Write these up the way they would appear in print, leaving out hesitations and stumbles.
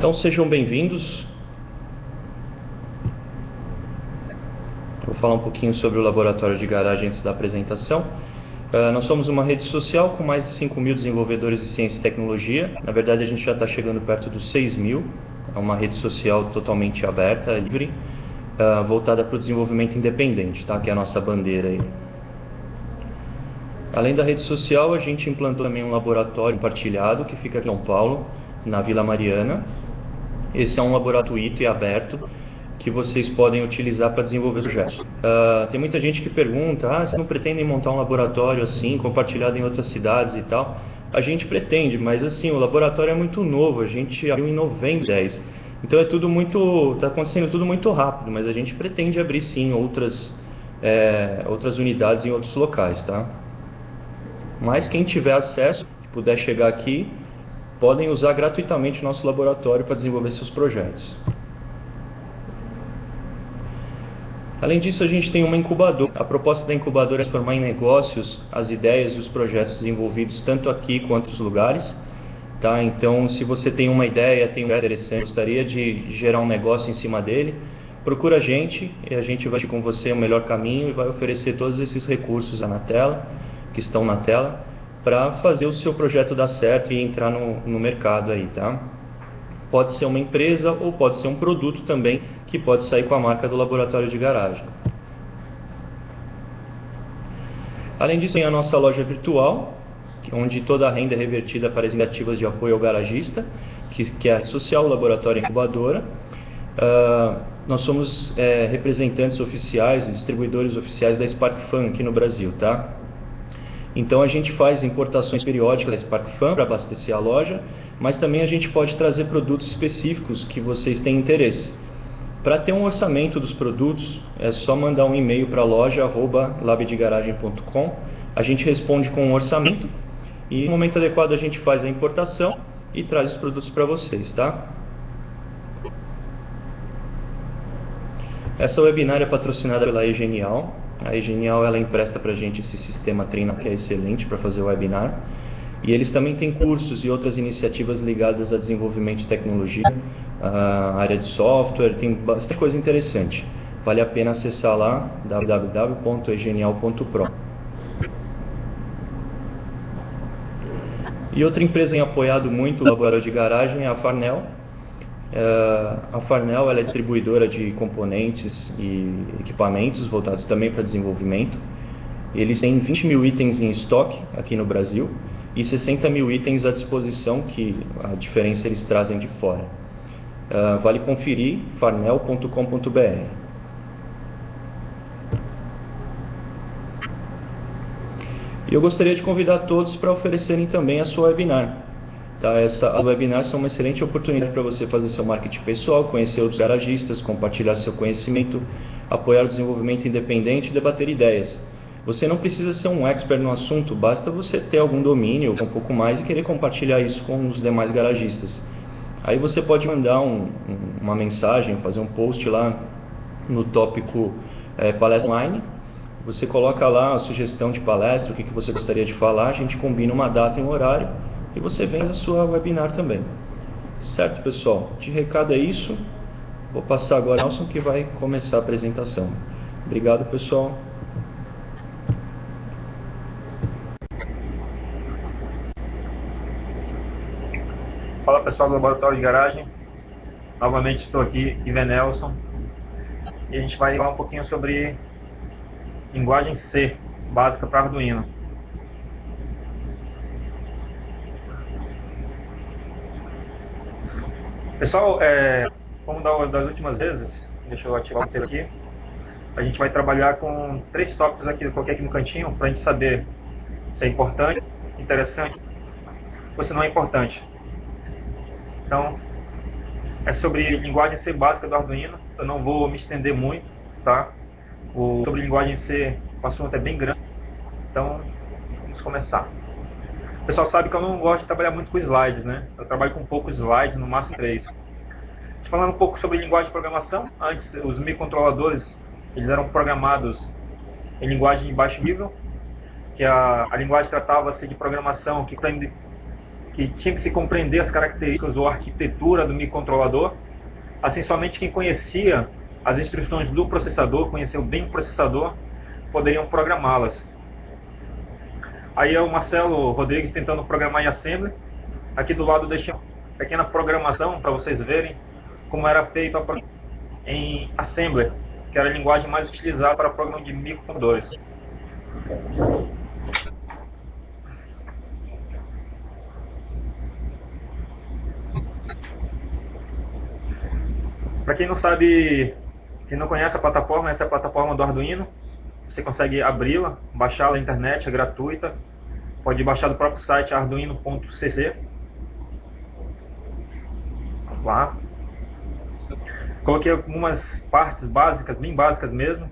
Então sejam bem-vindos. Vou falar um pouquinho sobre o laboratório de garagem antes da apresentação. Nós somos uma rede social com mais de 5.000 desenvolvedores de ciência e tecnologia. Na verdade, a gente já está chegando perto dos 6.000. É uma rede social totalmente aberta, livre, voltada para o desenvolvimento independente, tá? Que é a nossa bandeira aí. Além da rede social, a gente implantou também um laboratório compartilhado que fica aqui em São Paulo, na Vila Mariana. Esse é um laboratório gratuito e aberto que vocês podem utilizar para desenvolver projetos. Tem muita gente que pergunta, vocês não pretendem montar um laboratório assim, compartilhado em outras cidades e tal? A gente pretende, mas assim, o laboratório é muito novo, a gente abriu em novembro 10. Então está acontecendo tudo muito rápido, mas a gente pretende abrir sim outras unidades em outros locais, tá? Mas quem tiver acesso, que puder chegar aqui, podem usar gratuitamente o nosso laboratório para desenvolver seus projetos. Além disso, a gente tem uma incubadora. A proposta da incubadora é transformar em negócios as ideias e os projetos desenvolvidos tanto aqui quanto em outros lugares. Tá? Então, se você tem uma ideia, tem um projeto interessante, gostaria de gerar um negócio em cima dele, procura a gente e a gente vai ter com você o melhor caminho e vai oferecer todos esses recursos que estão na tela, para fazer o seu projeto dar certo e entrar no mercado aí, tá? Pode ser uma empresa ou pode ser um produto também que pode sair com a marca do laboratório de garagem. Além disso, tem a nossa loja virtual, onde toda a renda é revertida para as iniciativas de apoio ao garagista, que é a social laboratório incubadora. Nós somos representantes oficiais e distribuidores oficiais da SparkFun aqui no Brasil, tá? Então a gente faz importações periódicas da SparkFun para abastecer a loja, mas também a gente pode trazer produtos específicos que vocês têm interesse. Para ter um orçamento dos produtos, é só mandar um e-mail para loja@labdegaragem.com. A gente responde com um orçamento e no momento adequado a gente faz a importação e traz os produtos para vocês, tá? Essa webinar é patrocinada pela eGenial. A eGenial ela empresta para a gente esse sistema Treina, que é excelente para fazer o webinar. E eles também têm cursos e outras iniciativas ligadas a desenvolvimento de tecnologia, a área de software, tem bastante coisa interessante. Vale a pena acessar lá, www.egenial.pro. E outra empresa que tem apoiado muito o laboratório de garagem é a Farnell. A Farnell ela é distribuidora de componentes e equipamentos voltados também para desenvolvimento. Eles têm 20.000 itens em estoque aqui no Brasil e 60.000 itens à disposição, que a diferença eles trazem de fora. Vale conferir farnell.com.br. E eu gostaria de convidar todos para oferecerem também a sua webinar. Tá, as webinars são uma excelente oportunidade para você fazer seu marketing pessoal, conhecer outros garagistas, compartilhar seu conhecimento, apoiar o desenvolvimento independente e debater ideias. Você não precisa ser um expert no assunto, basta você ter algum domínio, um pouco mais, e querer compartilhar isso com os demais garagistas. Aí você pode mandar uma mensagem, fazer um post lá no tópico palestra online. Você coloca lá a sugestão de palestra, o que você gostaria de falar, a gente combina uma data e um horário, e você vem a sua webinar também. Certo, pessoal? De recado é isso. Vou passar agora ao Nelson, que vai começar a apresentação. Obrigado, pessoal. Fala, pessoal do Laboratório de Garagem. Novamente estou aqui, Ivan Nelson. E a gente vai falar um pouquinho sobre linguagem C, básica para Arduino. Pessoal, como das últimas vezes, deixa eu ativar o roteiro aqui, a gente vai trabalhar com 3 tópicos aqui, eu coloquei aqui no cantinho, para a gente saber se é importante, interessante, ou se não é importante. Então, é sobre linguagem C básica do Arduino, eu não vou me estender muito, tá? Sobre linguagem C, o assunto é bem grande, então vamos começar. O pessoal sabe que eu não gosto de trabalhar muito com slides, né? Eu trabalho com poucos slides, no máximo 3. Falando um pouco sobre linguagem de programação, antes os microcontroladores eles eram programados em linguagem de baixo nível, que a linguagem tratava-se de programação que que tinha que se compreender as características ou a arquitetura do microcontrolador. Assim, somente quem conhecia as instruções do processador, conheceu bem o processador, poderiam programá-las. Aí é o Marcelo Rodrigues tentando programar em Assembly. Aqui do lado deixei uma pequena programação para vocês verem como era feito em Assembly, que era a linguagem mais utilizada para programa de microcomputadores. Para quem não sabe, quem não conhece a plataforma, essa é a plataforma do Arduino. Você consegue abri-la, baixá-la na internet, é gratuita. Pode baixar do próprio site arduino.cc. Vamos lá. Coloquei algumas partes básicas, bem básicas mesmo.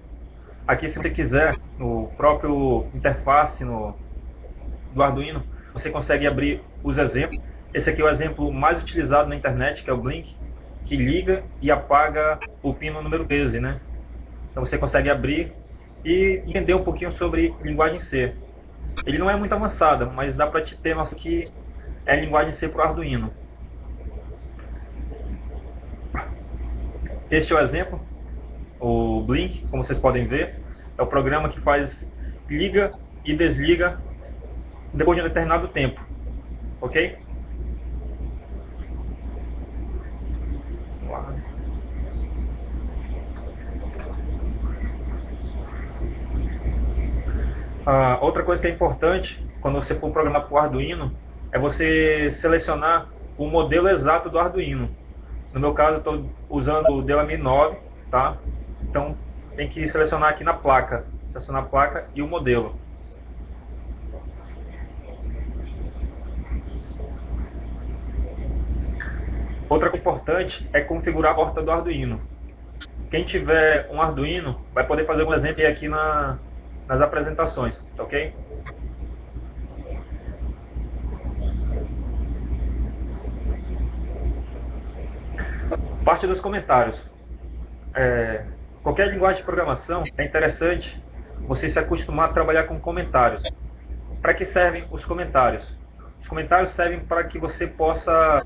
Aqui, se você quiser, no próprio interface do Arduino, você consegue abrir os exemplos. Esse aqui é o exemplo mais utilizado na internet, que é o Blink, que liga e apaga o pino número 13, né? Então você consegue abrir e entender um pouquinho sobre linguagem C. Ele não é muito avançado, mas dá para te ter noção que é linguagem C para o Arduino. Este é o exemplo, o Blink, como vocês podem ver, é o programa que faz liga e desliga depois de um determinado tempo, ok? Vamos lá. Outra coisa que é importante quando você for programar para o Arduino é você selecionar o modelo exato do Arduino. No meu caso, eu estou usando o Delamy 9, tá? Então tem que selecionar aqui na placa, selecionar a placa e o modelo. Outra coisa importante é configurar a porta do Arduino. Quem tiver um Arduino vai poder fazer um exemplo aqui nas apresentações, tá ok? Parte dos comentários. Qualquer linguagem de programação é interessante você se acostumar a trabalhar com comentários. Para que servem os comentários? Os comentários servem para que você possa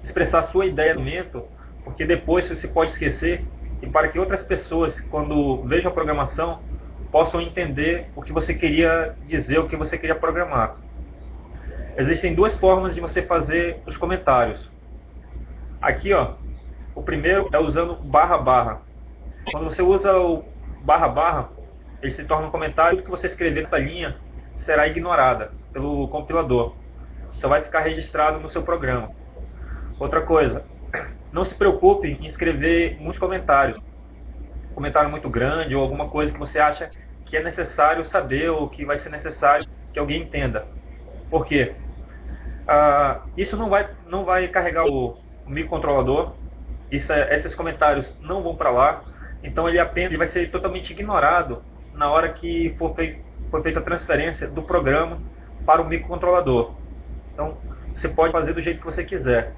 expressar a sua ideia no momento, porque depois você pode esquecer, e para que outras pessoas, quando vejam a programação, possam entender o que você queria dizer, o que você queria programar. Existem duas formas de você fazer os comentários. Aqui, ó, o primeiro é usando barra barra. Quando você usa o barra barra, ele se torna um comentário. Tudo que você escrever nessa linha será ignorada pelo compilador. Só vai ficar registrado no seu programa. Outra coisa, não se preocupe em escrever muitos comentários. Comentário muito grande ou alguma coisa que você acha que é necessário saber ou que vai ser necessário que alguém entenda. Por quê? Isso não vai carregar o microcontrolador. Esses comentários não vão para lá. Então ele vai ser totalmente ignorado na hora que for feita a transferência do programa para o microcontrolador. Então você pode fazer do jeito que você quiser.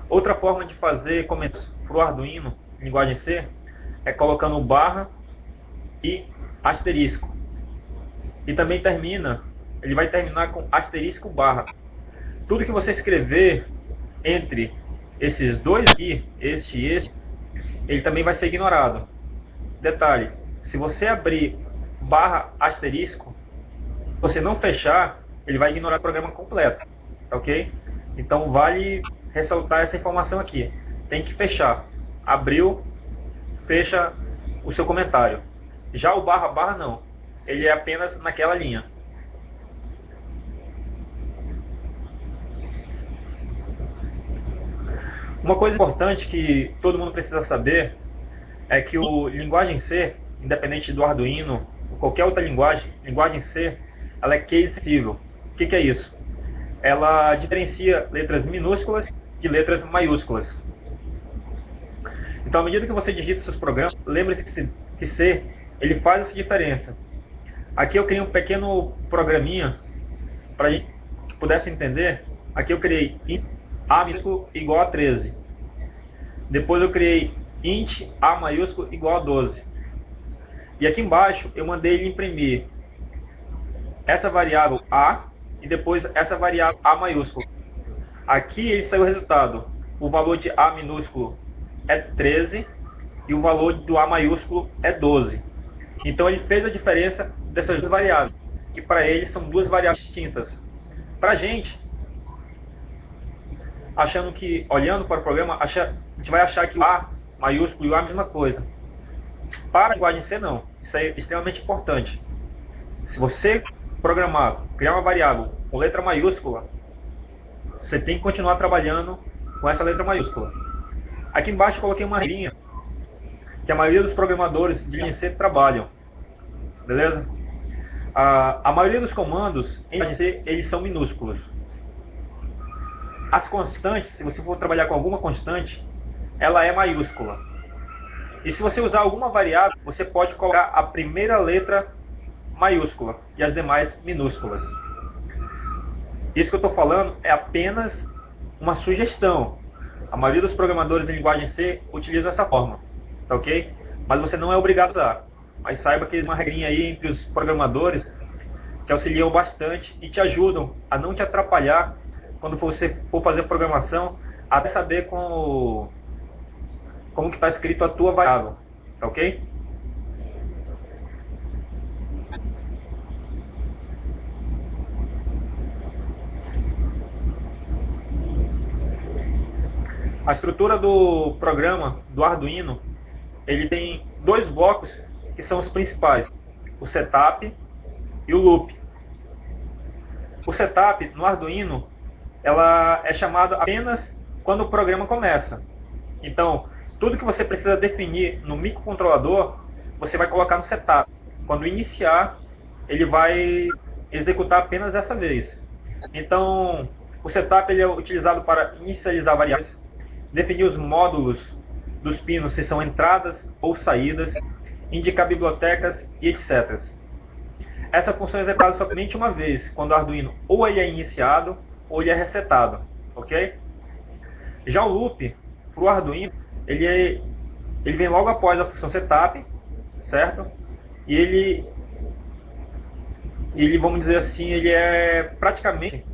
Outra forma de fazer comentários para o Arduino, linguagem C, é colocando barra e asterisco. E também ele vai terminar com asterisco barra. Tudo que você escrever entre esses dois aqui, este e este, ele também vai ser ignorado. Detalhe, se você abrir barra asterisco, você não fechar, ele vai ignorar o programa completo, ok? Então vale ressaltar essa informação aqui. Tem que fechar. Abriu, fecha o seu comentário. Já o barra barra não. Ele é apenas naquela linha. Uma coisa importante que todo mundo precisa saber é que o linguagem C, independente do Arduino ou qualquer outra linguagem C, ela é case sensível. O que é isso? Ela diferencia letras minúsculas de letras maiúsculas. Então, à medida que você digita seus programas, lembre-se que C ele faz essa diferença. Aqui eu criei um pequeno programinha para que pudesse entender. Aqui eu criei int A minúsculo igual a 13. Depois eu criei int A maiúsculo igual a 12. E aqui embaixo eu mandei ele imprimir essa variável A e depois essa variável A maiúsculo. Aqui ele saiu o resultado. O valor de A minúsculo é 13 e o valor do A maiúsculo é 12. Então ele fez a diferença dessas duas variáveis, que para ele são duas variáveis distintas. Para a gente, achando que, olhando para o programa, a gente vai achar que o A maiúsculo e o A é a mesma coisa. Para a linguagem C, não. Isso é extremamente importante. Se você programar, criar uma variável com letra maiúscula, você tem que continuar trabalhando com essa letra maiúscula. Aqui embaixo eu coloquei uma linha que a maioria dos programadores de linha C trabalham. Beleza? A maioria dos comandos em linha C, eles são minúsculos. As constantes, se você for trabalhar com alguma constante, ela é maiúscula. E se você usar alguma variável, você pode colocar a primeira letra maiúscula e as demais minúsculas. Isso que eu estou falando é apenas uma sugestão. A maioria dos programadores em linguagem C utiliza essa forma, tá ok? Mas você não é obrigado a usar. Mas saiba que tem uma regrinha aí entre os programadores que auxiliam bastante e te ajudam a não te atrapalhar quando você for fazer programação, até saber como que está escrito a tua variável, tá ok? A estrutura do programa do Arduino, ele tem dois blocos que são os principais, o setup e o loop. O setup no Arduino, ela é chamada apenas quando o programa começa. Então, tudo que você precisa definir no microcontrolador, você vai colocar no setup. Quando iniciar, ele vai executar apenas essa vez. Então, o setup ele é utilizado para inicializar variáveis, definir os módulos dos pinos, se são entradas ou saídas, indicar bibliotecas e etc. Essa função é executada somente uma vez, quando o Arduino ou ele é iniciado ou ele é resetado, ok? Já o loop, para o Arduino, ele vem logo após a função setup, certo? E ele, vamos dizer assim, ele é praticamente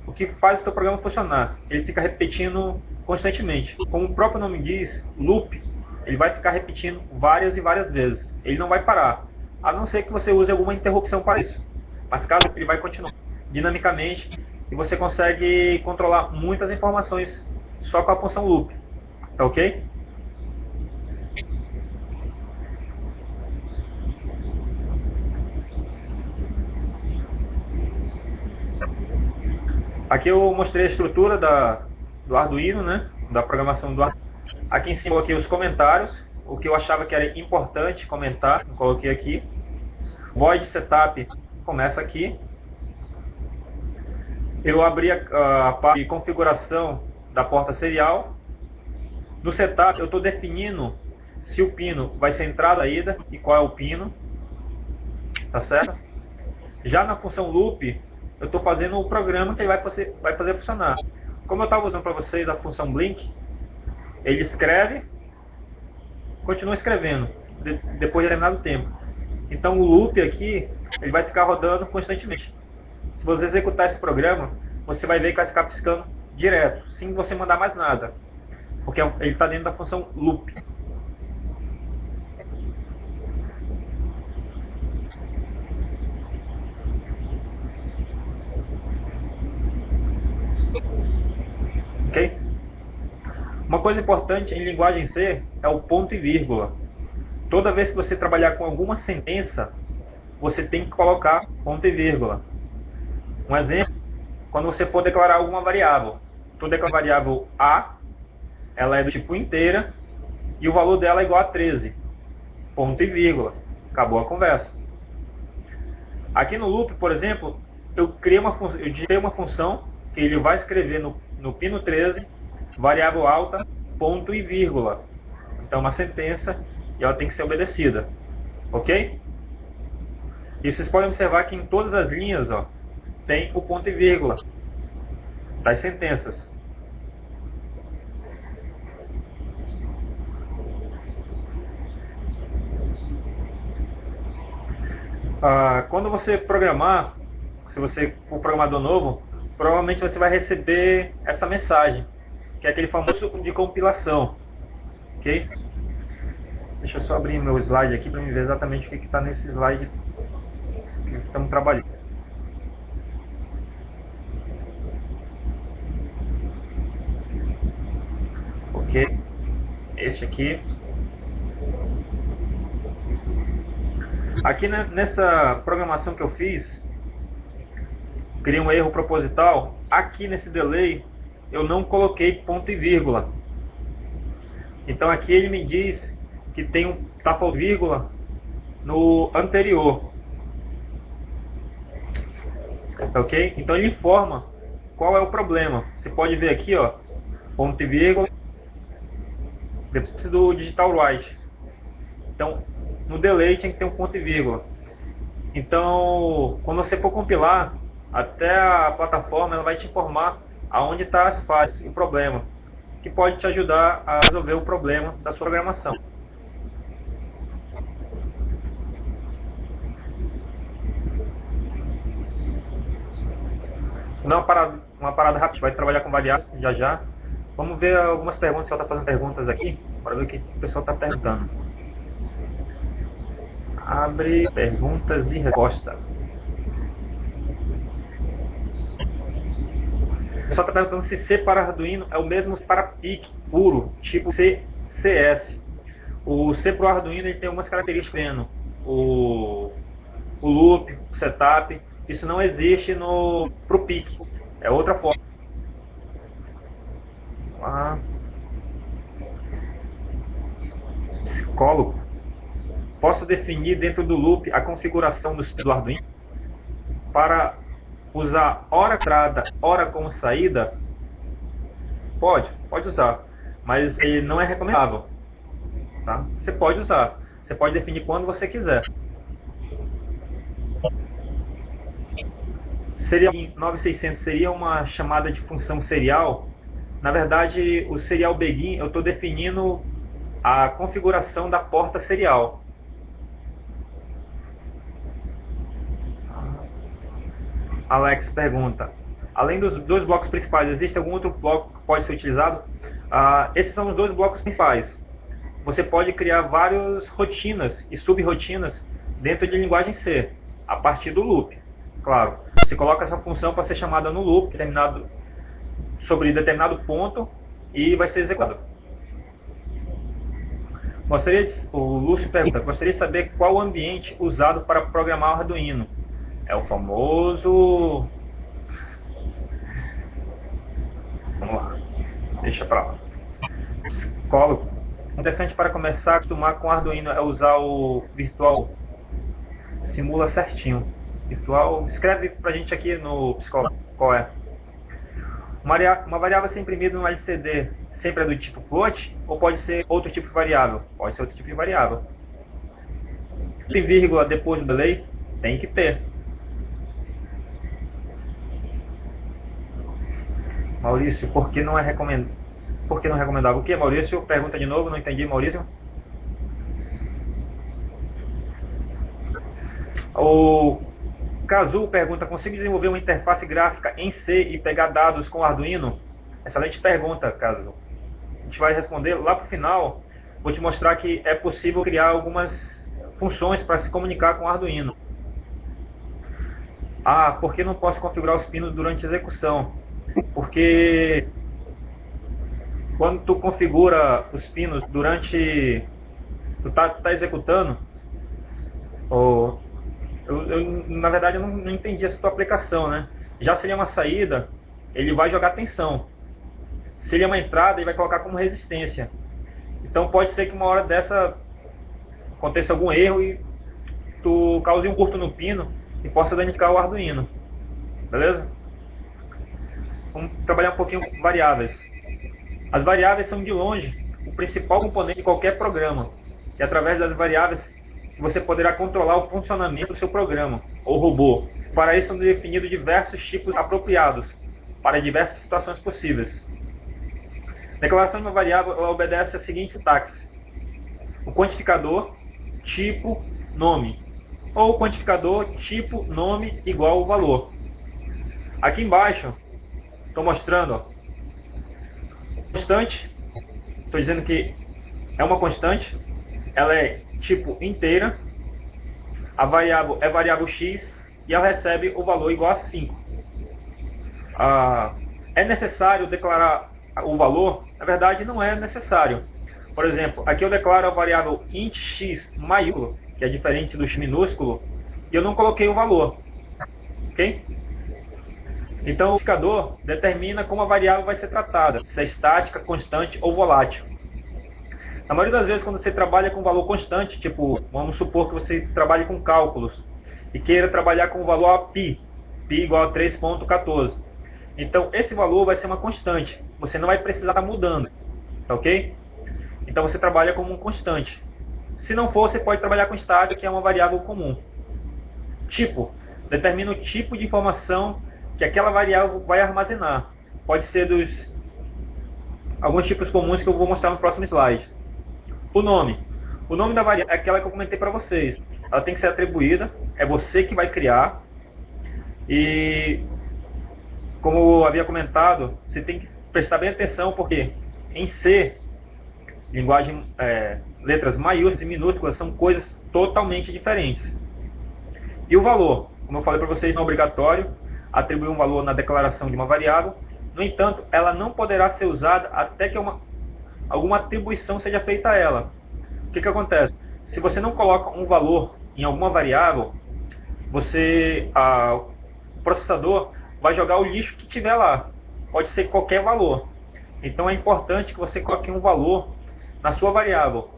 o que faz o teu programa funcionar. Ele fica repetindo constantemente. Como o próprio nome diz, loop, ele vai ficar repetindo várias e várias vezes. Ele não vai parar, a não ser que você use alguma interrupção para isso. Mas caso ele vai continuar dinamicamente e você consegue controlar muitas informações só com a função loop. Tá ok? Aqui eu mostrei a estrutura do Arduino, né? Da programação do Arduino. Aqui em cima eu coloquei os comentários, o que eu achava que era importante comentar, eu coloquei aqui. Void setup começa aqui. Eu abri a parte de configuração da porta serial. No setup eu estou definindo se o pino vai ser entrada ou saída e qual é o pino, tá certo? Já na função loop eu estou fazendo o programa que ele vai fazer funcionar. Como eu estava usando para vocês a função blink, ele escreve, continua escrevendo depois de determinado tempo. Então o loop aqui ele vai ficar rodando constantemente. Se você executar esse programa, você vai ver que vai ficar piscando direto, sem você mandar mais nada, porque ele está dentro da função loop. Ok? Uma coisa importante em linguagem C é o ponto e vírgula. Toda vez que você trabalhar com alguma sentença, você tem que colocar ponto e vírgula. Um exemplo, quando você for declarar alguma variável. Tu declara a variável A, ela é do tipo inteira, e o valor dela é igual a 13. Ponto e vírgula. Acabou a conversa. Aqui no loop, por exemplo, eu digitei uma função que ele vai escrever no pino 13, variável alta, ponto e vírgula. Então uma sentença e ela tem que ser obedecida. Ok? E vocês podem observar que em todas as linhas, ó, tem o ponto e vírgula das sentenças. Quando você programar, se você for programador novo, provavelmente você vai receber essa mensagem, que é aquele famoso de compilação, ok? Deixa eu só abrir meu slide aqui para me ver exatamente o que está nesse slide que estamos trabalhando. Ok, esse aqui. Aqui nessa programação que eu fiz, criei um erro proposital. Aqui nesse delay eu não coloquei ponto e vírgula. Então aqui ele me diz que tem um tapa vírgula no anterior. Ok? Então ele informa qual é o problema. Você pode ver aqui, ó, ponto e vírgula depois do digital write. Então no delay tinha que ter um ponto e vírgula. Então quando você for compilar, até a plataforma ela vai te informar aonde está as falhas e o problema, que pode te ajudar a resolver o problema da sua programação. Vou dar uma parada rápida, vai trabalhar com variáveis já já. Vamos ver algumas perguntas, o pessoal está fazendo perguntas aqui, para ver o que o pessoal está perguntando. Abre perguntas e respostas. O pessoal está perguntando se C para Arduino é o mesmo para PIC puro, tipo CS. O C para o Arduino ele tem algumas características, o loop, o setup. Isso não existe para o PIC, é outra forma. Psicólogo. Posso definir dentro do loop a configuração do Arduino para usar hora entrada, hora como saída? Pode usar, mas ele não é recomendável, tá? Você pode usar, você pode definir quando você quiser. Seria 9600 seria uma chamada de função serial. Na verdade, o serial begin eu estou definindo a configuração da porta serial. Alex pergunta: além dos dois blocos principais, existe algum outro bloco que pode ser utilizado? Esses são os dois blocos principais. Você pode criar várias rotinas e sub-rotinas dentro de linguagem C, a partir do loop. Claro, você coloca essa função para ser chamada no loop sobre determinado ponto e vai ser executado. O Lúcio pergunta: gostaria de saber qual o ambiente usado para programar o Arduino. É o famoso... Vamos lá, deixa pra lá. Psicólogo. Interessante para começar a acostumar com o Arduino é usar o virtual. Simula certinho. Virtual, escreve pra gente aqui no psicólogo qual é. Uma variável ser imprimida no LCD sempre é do tipo float ou pode ser outro tipo de variável? Pode ser outro tipo de variável. Tem vírgula depois do delay? Tem que ter. Maurício, por que não é recomendável? Por que não recomendável? O que, Maurício? Pergunta de novo, não entendi, Maurício. O Kazu pergunta: consigo desenvolver uma interface gráfica em C e pegar dados com o Arduino? Excelente pergunta, Kazu. A gente vai responder lá para o final. Vou te mostrar que é possível criar algumas funções para se comunicar com o Arduino. Por que não posso configurar os pinos durante a execução? Porque quando tu configura os pinos durante... Tu tá executando... na verdade eu não entendi essa tua aplicação, né? Já se ele é uma saída, ele vai jogar tensão. Se ele é uma entrada, ele vai colocar como resistência. Então pode ser que uma hora dessa aconteça algum erro e tu cause um curto no pino e possa danificar o Arduino. Beleza? Vamos trabalhar um pouquinho com variáveis. As variáveis são de longe o principal componente de qualquer programa. E através das variáveis você poderá controlar o funcionamento do seu programa ou robô. Para isso são definidos diversos tipos apropriados para diversas situações possíveis. A declaração de uma variável ela obedece a seguinte sintaxe: o quantificador, tipo, nome. Ou o quantificador, tipo, nome igual o valor. Aqui embaixo, estou mostrando, ó, constante. Estou dizendo que é uma constante, ela é tipo inteira, a variável é variável x e ela recebe o valor igual a 5. É necessário declarar o valor? Na verdade, não é necessário. Por exemplo, aqui eu declaro a variável int x maiúsculo, que é diferente do x minúsculo, e eu não coloquei o valor. Ok? Então o indicador determina como a variável vai ser tratada, se é estática, constante ou volátil. Na maioria das vezes, quando você trabalha com valor constante, tipo, vamos supor que você trabalhe com cálculos e queira trabalhar com o valor a π igual a 3,14. Então esse valor vai ser uma constante, você não vai precisar estar mudando, ok? Então você trabalha como um constante. Se não for, você pode trabalhar com estática, que é uma variável comum. Tipo, determina o tipo de informação que aquela variável vai armazenar. Pode ser dos alguns tipos comuns que eu vou mostrar no próximo slide. O nome da variável é aquela que eu comentei para vocês. Ela tem que ser atribuída, é você que vai criar. E como eu havia comentado, você tem que prestar bem atenção, porque em C, linguagem, letras maiúsculas e minúsculas são coisas totalmente diferentes. E o valor, como eu falei para vocês, não é obrigatório atribuir um valor na declaração de uma variável. No entanto, ela não poderá ser usada até que alguma atribuição seja feita a ela. O que acontece? Se você não coloca um valor em alguma variável, o processador vai jogar o lixo que tiver lá. Pode ser qualquer valor. Então é importante que você coloque um valor na sua variável,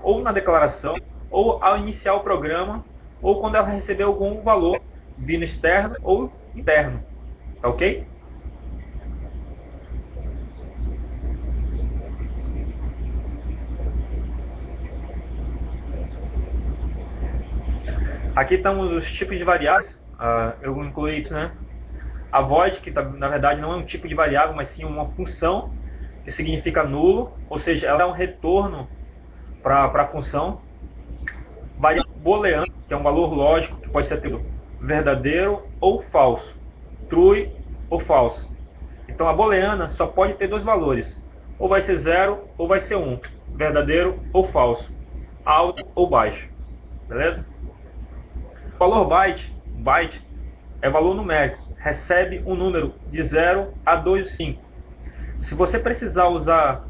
ou na declaração, ou ao iniciar o programa, ou quando ela receber algum valor vindo externo ou interno. Tá ok? Aqui estão os tipos de variáveis. Eu incluí isso, né? A void, que na verdade não é um tipo de variável, mas sim uma função, que significa nulo, ou seja, ela é um retorno para a função. Variável booleana, que é um valor lógico, que pode ser verdadeiro ou falso, true ou false. Então a booleana só pode ter dois valores, ou vai ser 0 ou vai ser 1, verdadeiro ou falso, alto ou baixo, beleza? O valor byte é valor numérico, recebe um número de 0 a 2,5. Se você precisar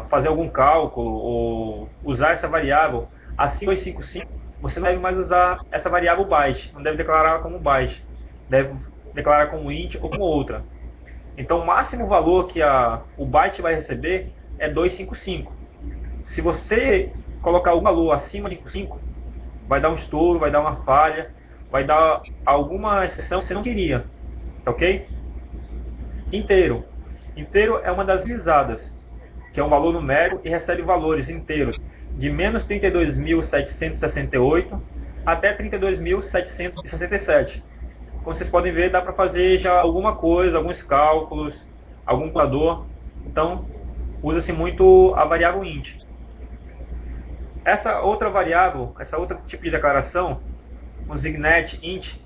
fazer algum cálculo ou usar essa variável acima de 255, você não deve mais usar essa variável byte, não deve declarar como byte, deve declarar como int ou como outra. Então o máximo valor que o byte vai receber é 255. Se você colocar o valor acima de 5, vai dar um estouro, vai dar uma falha, vai dar alguma exceção que você não queria, ok? Inteiro é uma das utilizadas, que é um valor numérico e recebe valores inteiros de menos 32.768 até 32.767. Como vocês podem ver, dá para fazer já alguma coisa, alguns cálculos, algum computador. Então, usa-se muito a variável int. Essa outra variável, essa outra tipo de declaração, o signet int,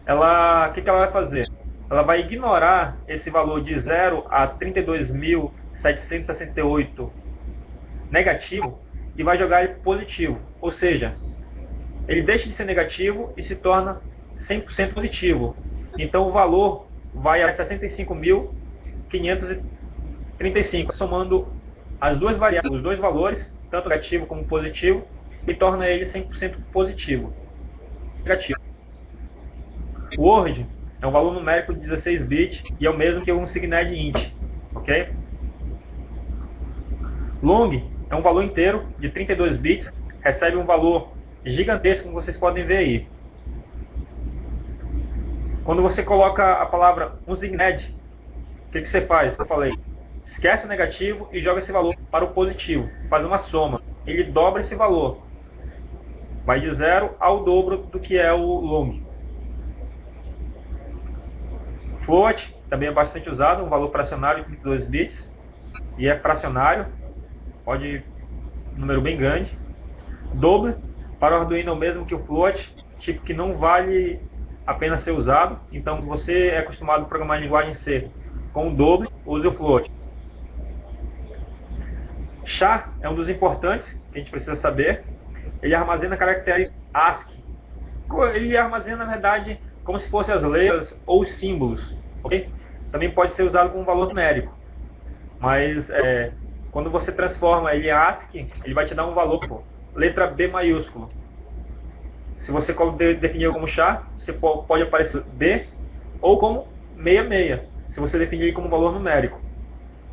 o que ela vai fazer? Ela vai ignorar esse valor de 0 a 32.768 negativo e vai jogar ele positivo. Ou seja, ele deixa de ser negativo e se torna 100% positivo. Então o valor vai a 65.535, somando as duas variáveis, os dois valores, tanto negativo como positivo, e torna ele 100% positivo. Negativo. O word é um valor numérico de 16 bits e é o mesmo que um signet int, ok? Long é um valor inteiro de 32 bits, recebe um valor gigantesco, como vocês podem ver aí. Quando você coloca a palavra unsigned, o que você faz? Eu falei, esquece o negativo e joga esse valor para o positivo, faz uma soma, ele dobra esse valor, vai de 0 ao dobro do que é o long. Float também é bastante usado, um valor fracionário de 32 bits, e é fracionário, pode um número bem grande. Double, para o Arduino é o mesmo que o float, tipo que não vale apenas ser usado. Então, se você é acostumado a programar em linguagem C com o dobro, use o float. SHA é um dos importantes que a gente precisa saber. Ele armazena caracteres ASCII. Ele armazena, na verdade, como se fossem as letras ou os símbolos. Okay? Também pode ser usado como valor numérico. Mas quando você transforma ele em ASCII, ele vai te dar um valor, letra B maiúsculo. Se você definir como SHA, você pode aparecer B ou como 66, se você definir ele como valor numérico.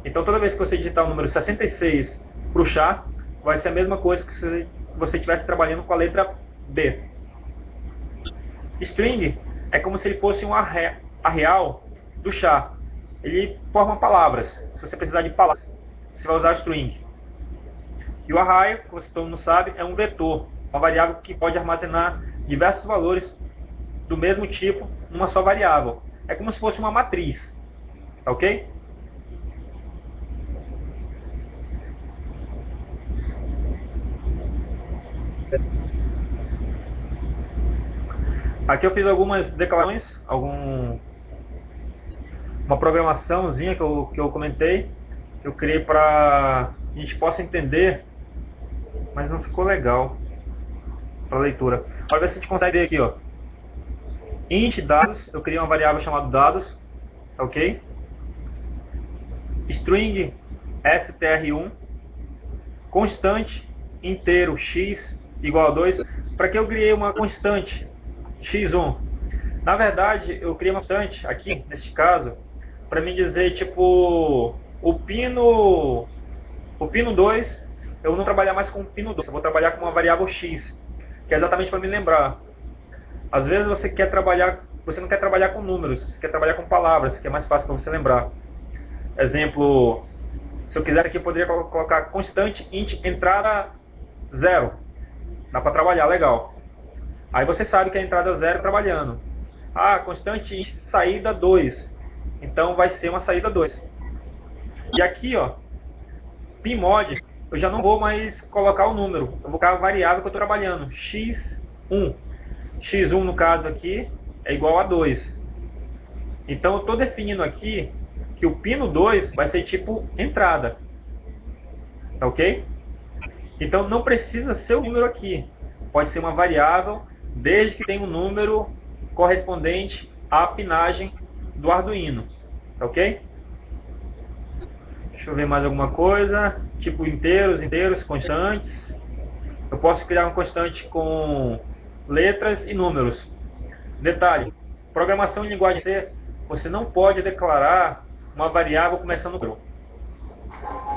Então, toda vez que você digitar o número 66 para o SHA, vai ser a mesma coisa que se você estivesse trabalhando com a letra B. String é como se ele fosse um arreal do SHA. Ele forma palavras. Se você precisar de palavras, você vai usar string. E o array, como todo mundo sabe, é um vetor, uma variável que pode armazenar diversos valores do mesmo tipo numa só variável. É como se fosse uma matriz. Tá ok? Aqui eu fiz algumas declarações, uma programaçãozinha que eu comentei, que eu criei para a gente possa entender, mas não ficou legal para leitura. Para ver se a gente consegue ver aqui, ó. Int dados, eu criei uma variável chamada dados, ok? String str1, constante inteiro x igual a 2. Para que eu criei uma constante x1? Na verdade, eu criei uma constante aqui, nesse caso, para me dizer, tipo, o pino 2, eu não vou trabalhar mais com o pino 2, eu vou trabalhar com uma variável x, que é exatamente para me lembrar. Às vezes você não quer trabalhar com números, você quer trabalhar com palavras, que é mais fácil para você lembrar. Exemplo, se eu quisesse aqui, eu poderia colocar constante int entrada 0. Dá para trabalhar, legal. Aí você sabe que a entrada 0 trabalhando. Ah, constante int saída 2. Então vai ser uma saída 2. E aqui, ó, pmod, eu já não vou mais colocar o número. Eu vou colocar a variável que eu estou trabalhando, x1. x1 no caso aqui é igual a 2. Então eu estou definindo aqui que o pino 2 vai ser tipo entrada. Tá ok? Então não precisa ser o número aqui. Pode ser uma variável, desde que tenha um número correspondente à pinagem do Arduino. Tá ok? Deixa eu ver mais alguma coisa. Tipo inteiros, constantes. Eu posso criar uma constante com letras e números. Detalhe, programação em linguagem C, você não pode declarar uma variável começando no número.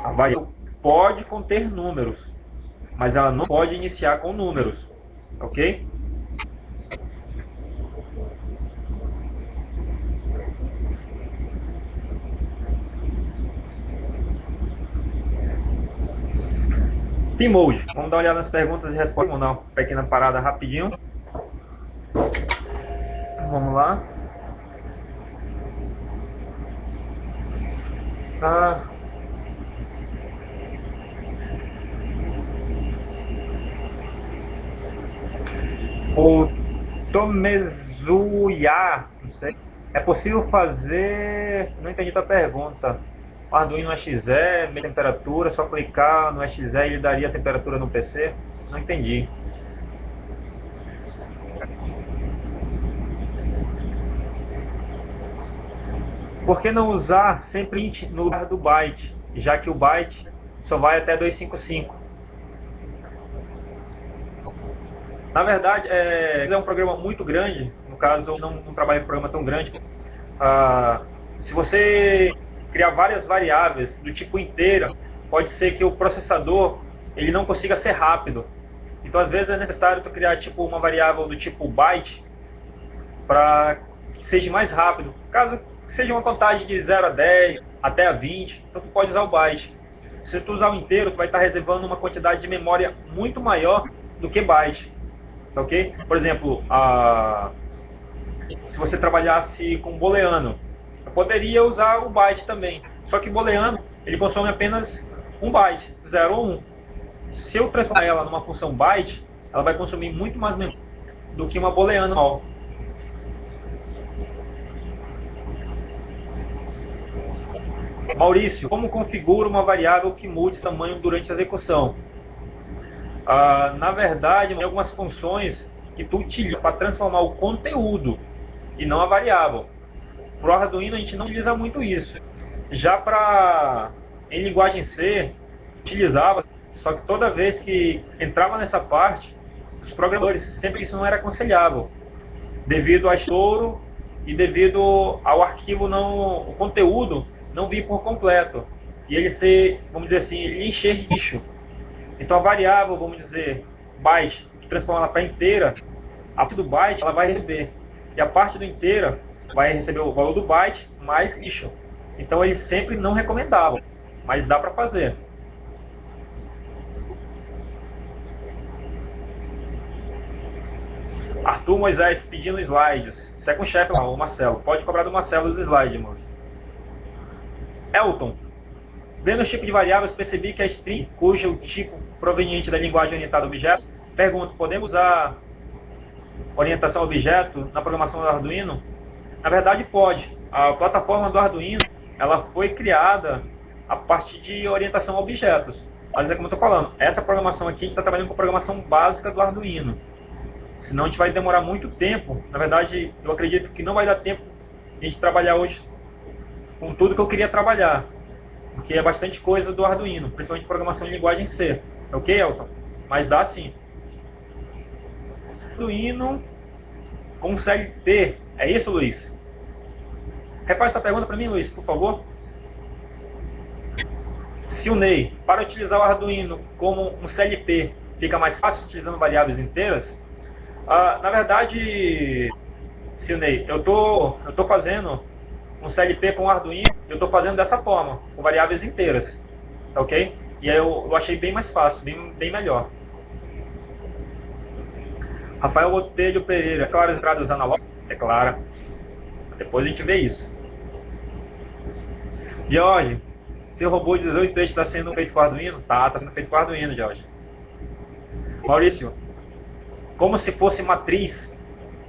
A variável pode conter números, mas ela não pode iniciar com números. Ok? Pmode. Vamos dar uma olhada nas perguntas e respostas. Vamos dar uma pequena parada rapidinho. Vamos lá. O Tomezuya, não sei. É possível fazer... Não entendi a pergunta. O Arduino XE, meia temperatura, só clicar no XE e ele daria a temperatura no PC? Não entendi. Por que não usar sempre int no lugar do byte, já que o byte só vai até 255? Na verdade, é um programa muito grande. No caso, eu não trabalho em programa tão grande. Se você criar várias variáveis do tipo inteira, pode ser que o processador ele não consiga ser rápido. Então, às vezes é necessário tu criar tipo uma variável do tipo byte para que seja mais rápido. Caso seja uma contagem de 0 a 10 até a 20, então tu pode usar o byte. Se tu usar o inteiro, tu vai estar reservando uma quantidade de memória muito maior do que byte. Ok? Por exemplo, se você trabalhasse com booleano, eu poderia usar o byte também. Só que booleano, ele consome apenas um byte, 0 ou 1. Se eu transformar ela numa função byte, ela vai consumir muito mais memória do que uma booleana normal. Maurício, como configura uma variável que mude o tamanho durante a execução? Na verdade, tem algumas funções que tu utiliza para transformar o conteúdo e não a variável. Para o Arduino a gente não utiliza muito isso. Já em linguagem C, utilizava, só que toda vez que entrava nessa parte, os programadores sempre isso não era aconselhável, devido ao estouro e devido ao arquivo o conteúdo não vir por completo e ele ser, vamos dizer assim, ele encher de lixo. Então a variável, vamos dizer, byte, transforma ela para inteira, a parte do byte ela vai receber e a parte do inteira vai receber o valor do byte mais lixo. Então eles sempre não recomendavam, mas dá para fazer. Arthur Moisés pedindo slides. Isso é com o chefe lá, o Marcelo. Pode cobrar do Marcelo os slides, mano. Elton. Vendo os tipos de variáveis, percebi que a string, cujo tipo proveniente da linguagem orientada a objetos, pergunto, podemos usar orientação a objeto na programação do Arduino? Na verdade, pode. A plataforma do Arduino, ela foi criada a partir de orientação a objetos. Mas é como eu estou falando, essa programação aqui, a gente está trabalhando com a programação básica do Arduino. Senão a gente vai demorar muito tempo. Na verdade, eu acredito que não vai dar tempo de a gente trabalhar hoje com tudo que eu queria trabalhar. Porque é bastante coisa do Arduino, principalmente programação em linguagem C. Ok, Elton? Mas dá sim. Arduino consegue ter. É isso, Luiz? Refaz essa pergunta para mim, Luiz, por favor. Se o Ney, para utilizar o Arduino como um CLP, fica mais fácil utilizando variáveis inteiras? Na verdade, Silnei, eu tô fazendo um CLP com o Arduino, eu estou fazendo dessa forma, com variáveis inteiras, tá ok? E aí eu achei bem mais fácil, bem melhor. Rafael Botelho Pereira, claras entradas analógicas? É clara. Depois a gente vê isso. Jorge, seu robô de 18 eixos está sendo feito com o Arduino? Tá sendo feito com o Arduino, Jorge. Maurício, como se fosse matriz,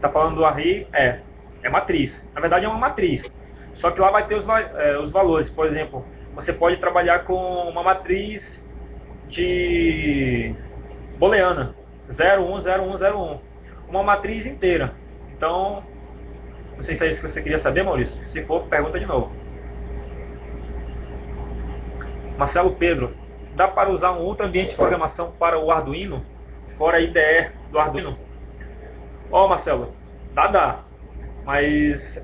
tá falando do array, é matriz. Na verdade é uma matriz, só que lá vai ter os valores. Por exemplo, você pode trabalhar com uma matriz de booleana, 0, 1, 0, 1, 0, 1. Uma matriz inteira. Então, não sei se é isso que você queria saber, Maurício. Se for, pergunta de novo. Marcelo Pedro, dá para usar um outro ambiente de programação para o Arduino? Fora a IDE do Arduino? Marcelo, dá. Mas,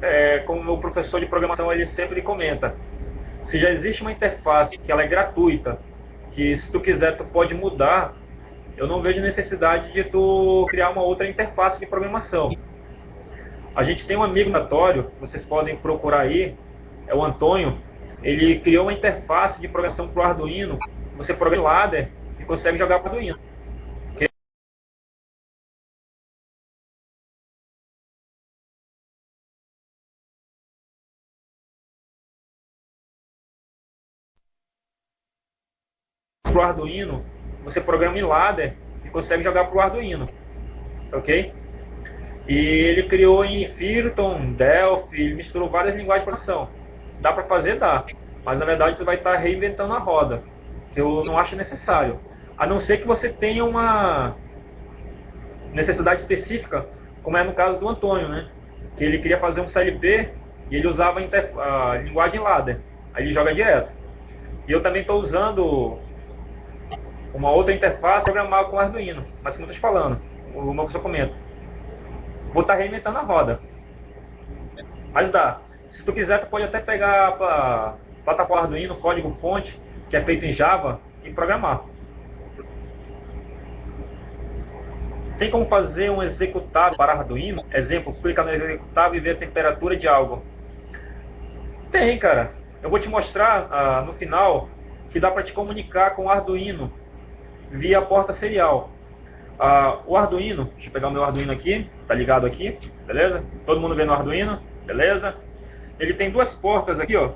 como o meu professor de programação ele sempre comenta, se já existe uma interface que ela é gratuita, que se tu quiser tu pode mudar, eu não vejo necessidade de tu criar uma outra interface de programação. A gente tem um amigo natório, vocês podem procurar aí, é o Antônio. Ele criou uma interface de programação para o Arduino. Você programa o ladder e consegue jogar para o Arduino. Para o Arduino, você programa em ladder e consegue jogar para o Arduino. Ok? E ele criou em Python, Delphi, misturou várias linguagens de programação. Dá para fazer? Dá. Mas na verdade você vai estar reinventando a roda. Que eu não acho necessário. A não ser que você tenha uma necessidade específica, como é no caso do Antônio, né? Que ele queria fazer um CLP e ele usava a linguagem ladder. Aí ele joga direto. E eu também estou usando uma outra interface programada com Arduino. Mas como eu estou te falando, o meu professor comenta. Vou estar reinventando a roda. Mas dá. Se tu quiser, tu pode até pegar a plataforma Arduino, código fonte, que é feito em Java, e programar. Tem como fazer um executável para Arduino? Exemplo, clica no executável e vê a temperatura de algo. Tem, cara. Eu vou te mostrar no final que dá para te comunicar com o Arduino via porta serial. O Arduino, deixa eu pegar o meu Arduino aqui, tá ligado aqui, beleza? Todo mundo vê no Arduino, beleza? Ele tem duas portas aqui, ó.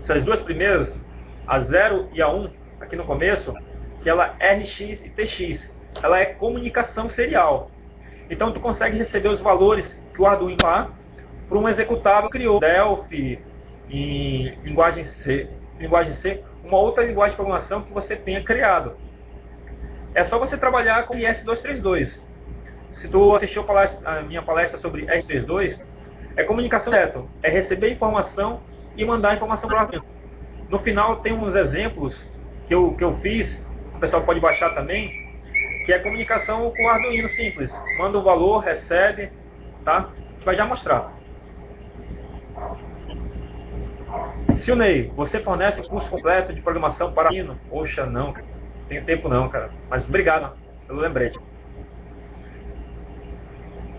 Essas duas primeiras, a 0 e a 1, aqui no começo, que ela é RX e TX. Ela é comunicação serial. Então tu consegue receber os valores que o Arduino lá para um executável criou, Delphi, em linguagem C, uma outra linguagem de programação que você tenha criado. É só você trabalhar com IS-232. Se tu assistiu a minha palestra sobre IS-232, é comunicação direta, é receber informação e mandar informação para o Arduino. No final tem uns exemplos que eu fiz, que o pessoal pode baixar também, que é comunicação com o Arduino simples. Manda um valor, recebe, tá? A gente vai já mostrar. Silney, você fornece o curso completo de programação para Arduino? Poxa, não, cara. Não tenho tempo não, cara. Mas obrigado pelo lembrete.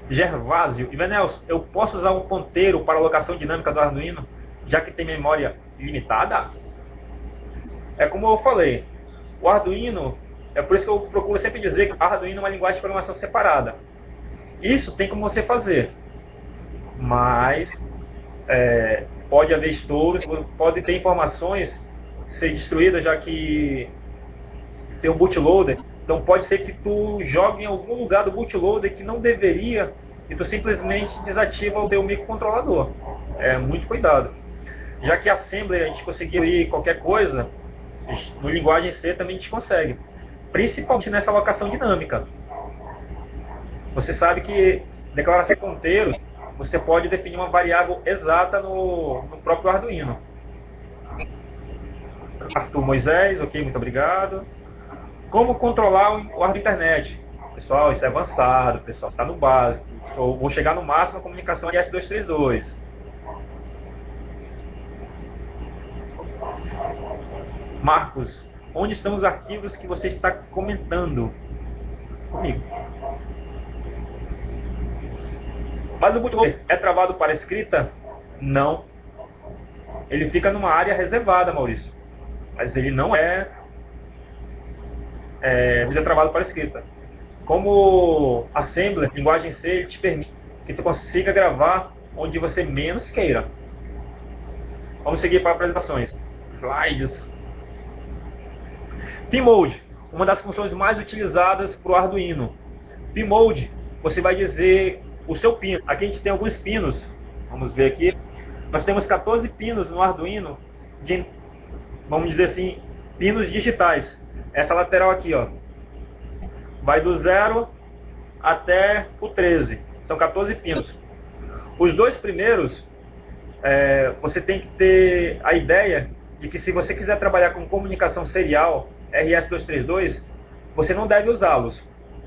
Gervásio e Venelson, eu posso usar um ponteiro para alocação dinâmica do Arduino, já que tem memória limitada? É como eu falei, o Arduino, é por isso que eu procuro sempre dizer que o Arduino é uma linguagem de programação separada. Isso tem como você fazer, mas pode haver estouros, pode ter informações ser destruídas, já que tem um bootloader. Então pode ser que tu jogue em algum lugar do bootloader que não deveria e tu simplesmente desativa o teu microcontrolador. Muito cuidado. Já que a Assembly a gente conseguiu ir qualquer coisa, no linguagem C também a gente consegue. Principalmente nessa alocação dinâmica. Você sabe que declaração de ponteiros, você pode definir uma variável exata no próprio Arduino. Arthur Moisés, ok, muito obrigado. Como controlar o Arduino internet? Pessoal, isso é avançado, pessoal, está no básico. Eu vou chegar no máximo a comunicação IS-232. Marcos, onde estão os arquivos que você está comentando comigo? Mas o bootloader é travado para escrita? Não. Ele fica numa área reservada, Maurício. Mas ele não é travado para escrita. Como Assembler, linguagem C, ele te permite que tu consiga gravar onde você menos queira. Vamos seguir para apresentações. Slides. Pmode, uma das funções mais utilizadas para o Arduino. Pmode, você vai dizer o seu pino. Aqui a gente tem alguns pinos. Vamos ver aqui. Nós temos 14 pinos no Arduino, vamos dizer assim, pinos digitais. Essa lateral aqui, ó, vai do 0 até o 13. São 14 pinos. Os dois primeiros, você tem que ter a ideia de que se você quiser trabalhar com comunicação serial, RS-232, você não deve usá-los,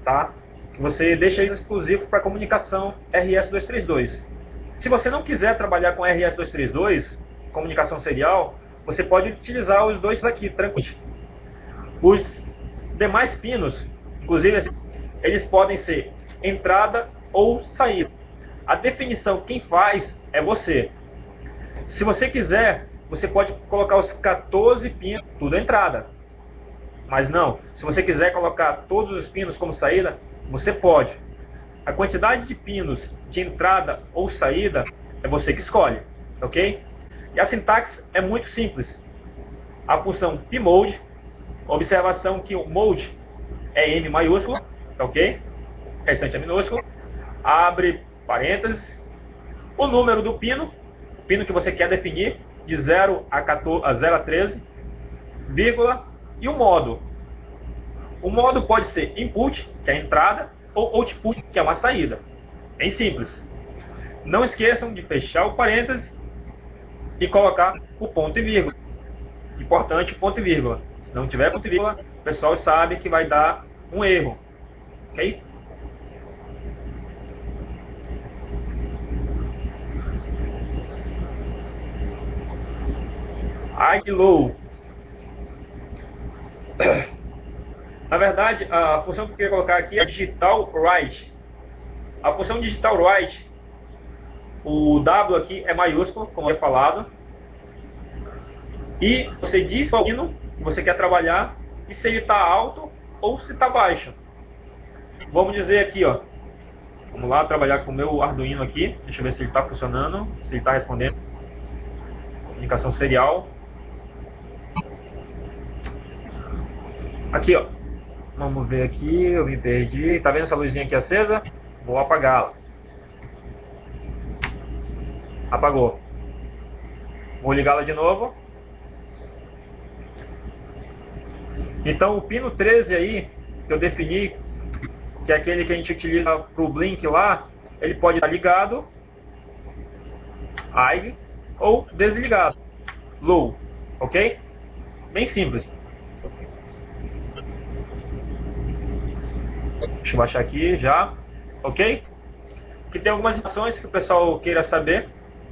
tá? Você deixa eles exclusivos para comunicação RS-232. Se você não quiser trabalhar com RS-232, comunicação serial, você pode utilizar os dois aqui, tranquilo. Os demais pinos, inclusive, eles podem ser entrada ou saída. A definição, quem faz é você. Se você quiser, você pode colocar os 14 pinos, tudo entrada. Mas não, se você quiser colocar todos os pinos como saída, você pode. A quantidade de pinos de entrada ou saída é você que escolhe, ok? E a sintaxe é muito simples. A função pmode, observação que o mode é M maiúsculo, ok? O restante é minúsculo. Abre parênteses. O número do pino, o pino que você quer definir, de 0 a 13, vírgula, e o modo. O modo pode ser input, que é a entrada, ou output, que é uma saída. Bem simples. Não esqueçam de fechar o parêntese e colocar o ponto e vírgula. Importante, ponto e vírgula. Se não tiver ponto e vírgula, o pessoal sabe que vai dar um erro. Ok? ILOW. Na verdade, a função que eu queria colocar aqui é digital write. A função digital write, o W aqui é maiúsculo, como eu tinha falado. E você diz qual pino que você quer trabalhar e se ele está alto ou se está baixo. Vamos dizer aqui, ó. Vamos lá trabalhar com o meu Arduino aqui. Deixa eu ver se ele está funcionando, se ele está respondendo. Comunicação serial. Aqui, ó. Vamos ver aqui, eu me perdi. Tá vendo essa luzinha aqui acesa? Vou apagá-la. Apagou. Vou ligá-la de novo. Então o pino 13 aí, que eu defini, que é aquele que a gente utiliza para o blink lá, ele pode estar ligado, high, ou desligado, low, ok? Bem simples. Deixa eu baixar aqui já, ok? Aqui tem algumas informações que o pessoal queira saber,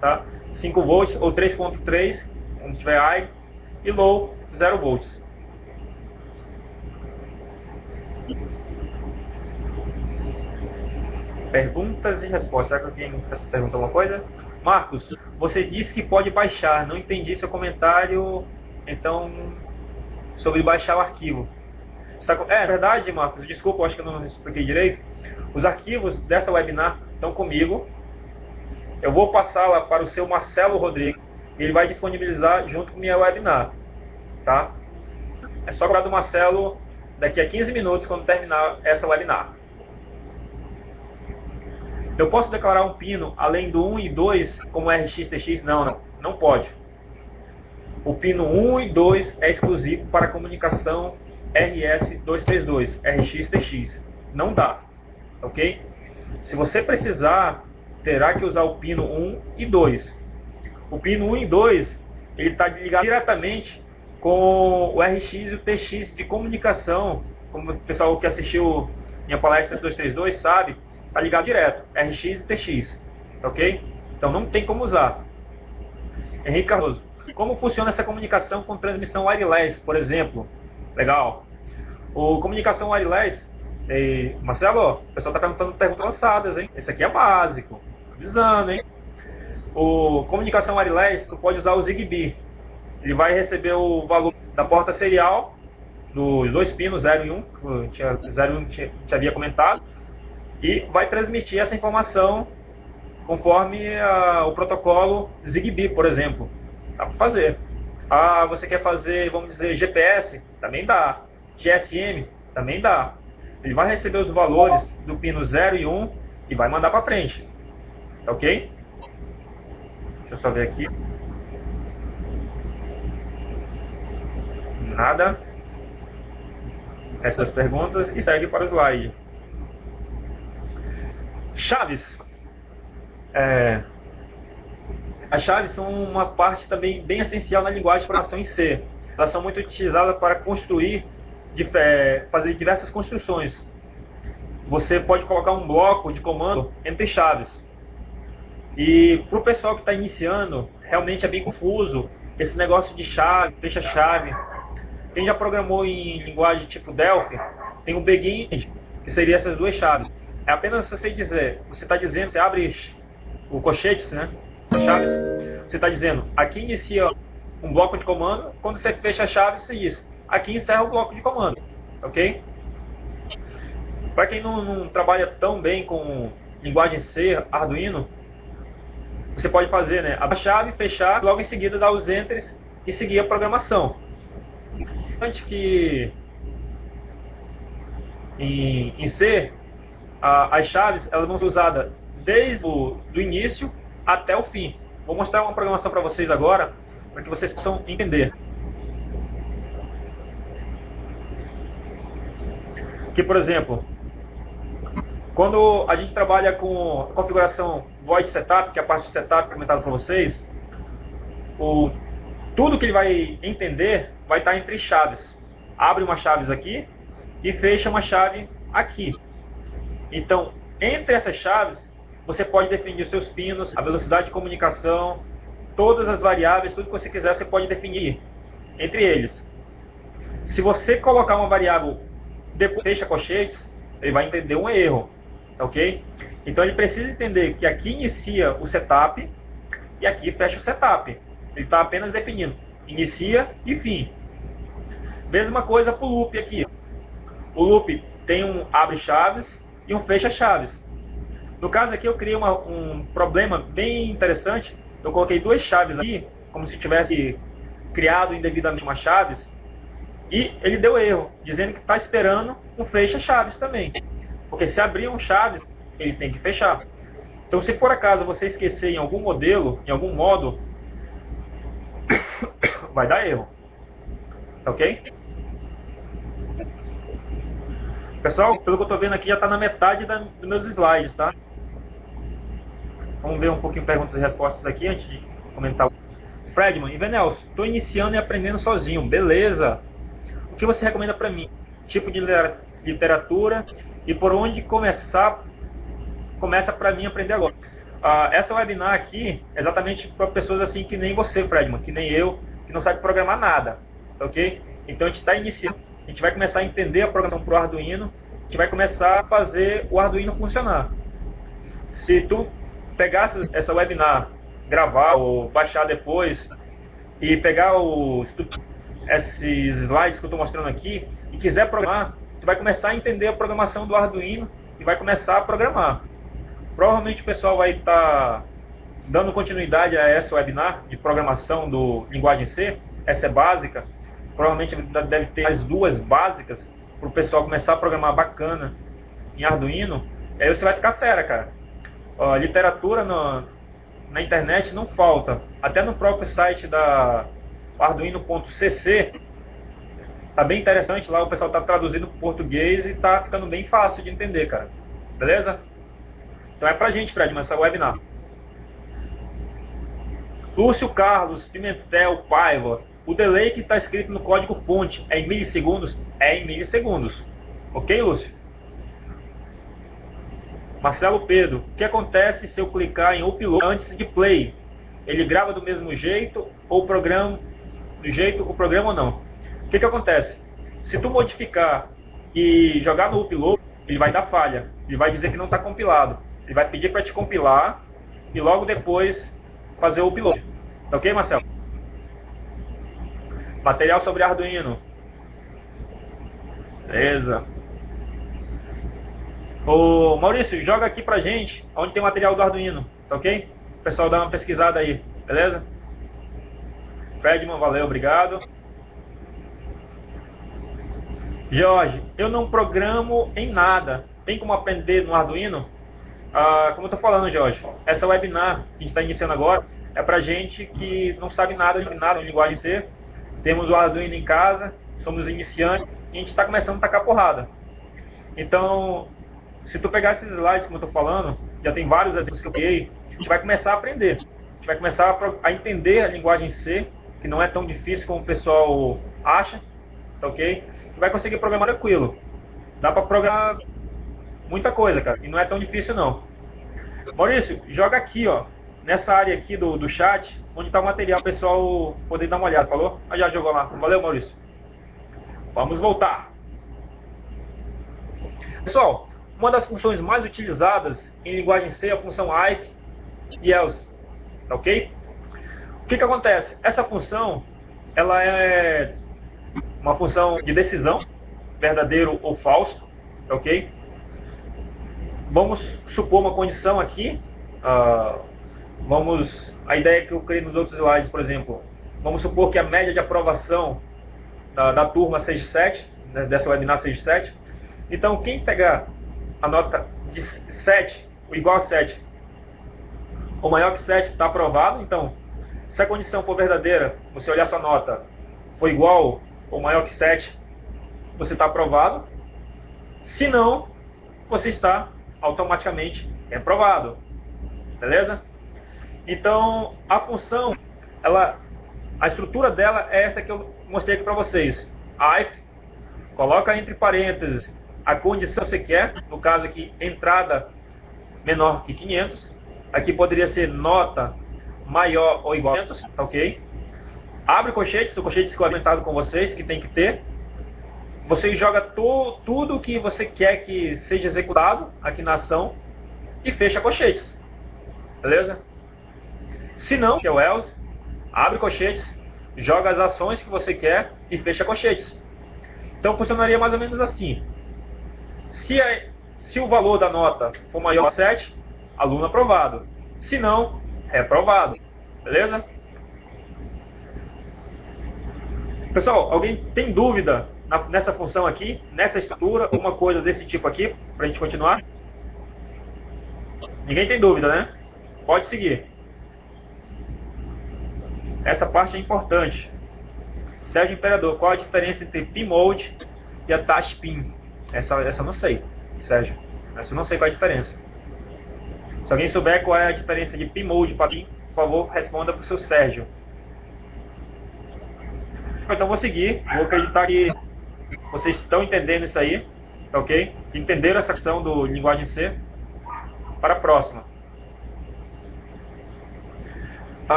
tá? 5 volts ou 3.3, onde tiver high, e low, 0 volts. Perguntas e respostas. Será que alguém perguntou alguma coisa? Marcos, você disse que pode baixar. Não entendi seu comentário, então, sobre baixar o arquivo. É verdade, Marcos. Desculpa, acho que eu não expliquei direito. Os arquivos dessa webinar estão comigo. Eu vou passá-la para o seu Marcelo Rodrigues. E ele vai disponibilizar junto com minha webinar. Tá? É só cobrar do Marcelo daqui a 15 minutos, quando terminar essa webinar. Eu posso declarar um pino além do 1 e 2 como RX-TX? Não pode. O pino 1 e 2 é exclusivo para comunicação RS-232, RX-TX. Não dá, ok? Se você precisar, terá que usar o pino 1 e 2. O pino 1 e 2, ele está ligado diretamente com o RX e o TX de comunicação. Como o pessoal que assistiu minha palestra 232 sabe, está ligado direto, RX e TX, ok? Então não tem como usar. Henrique Cardoso, como funciona essa comunicação com transmissão wireless, por exemplo? Legal. O comunicação wireless, Marcelo, o pessoal está perguntando perguntas lançadas, hein? Esse aqui é básico, avisando, hein? O comunicação wireless, tu pode usar o Zigbee. Ele vai receber o valor da porta serial dos dois pinos 0 e 1, que 0 e 1 te havia comentado, e vai transmitir essa informação conforme o protocolo Zigbee, por exemplo. Dá para fazer. Você quer fazer, vamos dizer, GPS? Também dá. GSM? Também dá. Ele vai receber os valores do pino 0 e 1 e vai mandar para frente. Tá ok? Deixa eu só ver aqui. Nada. Essas perguntas e segue para o slide. Chaves. As chaves são uma parte também bem essencial na linguagem de programação em C. Elas são muito utilizadas para construir, fazer diversas construções. Você pode colocar um bloco de comando entre chaves. E para o pessoal que está iniciando, realmente é bem confuso esse negócio de chave, fecha-chave. Quem já programou em linguagem tipo Delphi, tem o begin, que seria essas duas chaves. É apenas você dizer, você está dizendo, você abre o colchete, né? As chaves, você está dizendo, aqui inicia um bloco de comando, quando você fecha a chave, você diz, aqui encerra o bloco de comando, ok? Para quem não trabalha tão bem com linguagem C, Arduino, você pode fazer, né? Abrir a chave, fechar, logo em seguida dar os enters e seguir a programação. Antes que em C, as chaves elas vão ser usadas desde o início até o fim. Vou mostrar uma programação para vocês agora, para que vocês possam entender. Aqui, por exemplo, quando a gente trabalha com a configuração Void Setup, que é a parte de setup comentada para vocês, tudo que ele vai entender vai estar entre chaves. Abre uma chave aqui e fecha uma chave aqui. Então, entre essas chaves, você pode definir os seus pinos, a velocidade de comunicação, todas as variáveis, tudo que você quiser, você pode definir entre eles. Se você colocar uma variável depois fecha colchetes, ele vai entender um erro, ok? Então ele precisa entender que aqui inicia o setup e aqui fecha o setup. Ele está apenas definindo inicia e fim. Mesma coisa para o loop aqui. O loop tem um abre chaves e um fecha chaves. No caso aqui eu criei um problema bem interessante. Eu coloquei duas chaves aqui, como se tivesse criado indevidamente umas chaves, e ele deu erro, dizendo que está esperando um fecha chaves também. Porque se abrir um chaves, ele tem que fechar. Então se por acaso você esquecer em algum modelo, em algum modo, vai dar erro. Tá ok? Pessoal, pelo que eu tô vendo aqui, já tá na metade dos meus slides, tá? Vamos ver um pouquinho perguntas e respostas aqui antes de comentar. Fredman, Ivenels, estou iniciando e aprendendo sozinho, beleza? O que você recomenda para mim? Tipo de literatura e por onde começa para mim aprender agora? Essa webinar aqui é exatamente para pessoas assim que nem você, Fredman, que nem eu, que não sabe programar nada, ok? Então a gente está iniciando, a gente vai começar a entender a programação para o Arduino, a gente vai começar a fazer o Arduino funcionar. Se tu pegar essa webinar, gravar ou baixar depois e pegar esses slides que eu estou mostrando aqui e quiser programar, tu vai começar a entender a programação do Arduino e vai começar a programar. Provavelmente o pessoal vai estar dando continuidade a essa webinar de programação do linguagem C, essa é básica, provavelmente deve ter as duas básicas para o pessoal começar a programar bacana em Arduino, aí você vai ficar fera, cara. Literatura na internet não falta. Até no próprio site da arduino.cc tá bem interessante lá, o pessoal tá traduzindo para português e tá ficando bem fácil de entender, cara. Beleza? Então é pra gente, Fred, essa webinar. Lúcio Carlos Pimentel Paiva, o delay que está escrito no código fonte é em milissegundos? É em milissegundos. Ok, Lúcio? Marcelo Pedro, o que acontece se eu clicar em upload antes de play? Ele grava do mesmo jeito ou o programa ou não? O que acontece? Se tu modificar e jogar no upload, ele vai dar falha. Ele vai dizer que não está compilado. Ele vai pedir para te compilar e logo depois fazer o upload. Tá ok, Marcelo? Material sobre Arduino. Beleza. Ô Maurício, joga aqui pra gente onde tem o material do Arduino, tá ok? O pessoal dá uma pesquisada aí, beleza? Fredman, valeu, obrigado. Jorge, eu não programo em nada. Tem como aprender no Arduino? Como eu tô falando, Jorge, essa webinar que a gente está iniciando agora é pra gente que não sabe nada de linguagem C. Temos o Arduino em casa, somos iniciantes e a gente está começando a tacar porrada. Então, se tu pegar esses slides como eu tô falando, já tem vários exemplos que eu criei, a gente vai começar a aprender. A gente vai começar a entender a linguagem C, que não é tão difícil como o pessoal acha, tá ok? E vai conseguir programar tranquilo. Dá para programar muita coisa, cara, e não é tão difícil não. Maurício, joga aqui, ó, nessa área aqui do chat, onde está o material, o pessoal poder dar uma olhada, falou? Já jogou lá. Valeu, Maurício. Vamos voltar. Pessoal, uma das funções mais utilizadas em linguagem C é a função if e else, tá ok? O que acontece? Essa função, ela é uma função de decisão, verdadeiro ou falso, tá ok? Vamos supor uma condição aqui, a ideia que eu criei nos outros slides, por exemplo, vamos supor que a média de aprovação da turma seja 7, né, dessa webinar seja 7. Então, quem pegar a nota de 7, igual a 7, ou maior que 7, está aprovado. Então, se a condição for verdadeira, você olhar sua nota, for igual ou maior que 7, você está aprovado. Se não, você está automaticamente reprovado. Beleza? Então, a função, a estrutura dela é essa que eu mostrei aqui para vocês. If, coloca entre parênteses a condição que você quer, no caso aqui, entrada menor que 500. Aqui poderia ser nota maior ou igual a 500, tá ok? Abre colchetes, o colchete que eu comentado com vocês, que tem que ter. Você joga tudo que você quer que seja executado aqui na ação e fecha colchetes. Beleza? Se não, que é o else, abre colchetes, joga as ações que você quer e fecha colchetes. Então funcionaria mais ou menos assim. Se o valor da nota for maior que 7, aluno aprovado. Se não, reprovado. Beleza? Pessoal, alguém tem dúvida nessa função aqui, nessa estrutura, uma coisa desse tipo aqui, para a gente continuar? Ninguém tem dúvida, né? Pode seguir. Essa parte é importante. Sérgio Imperador, qual a diferença entre PIN-Mode e a Touch Pin? Essa eu não sei, Sérgio. Essa eu não sei qual é a diferença. Se alguém souber qual é a diferença de PIN-Mode para PIN, por favor, responda para o seu Sérgio. Então vou seguir, vou acreditar que vocês estão entendendo isso aí, tá ok? Entenderam essa questão do linguagem C. Para a próxima.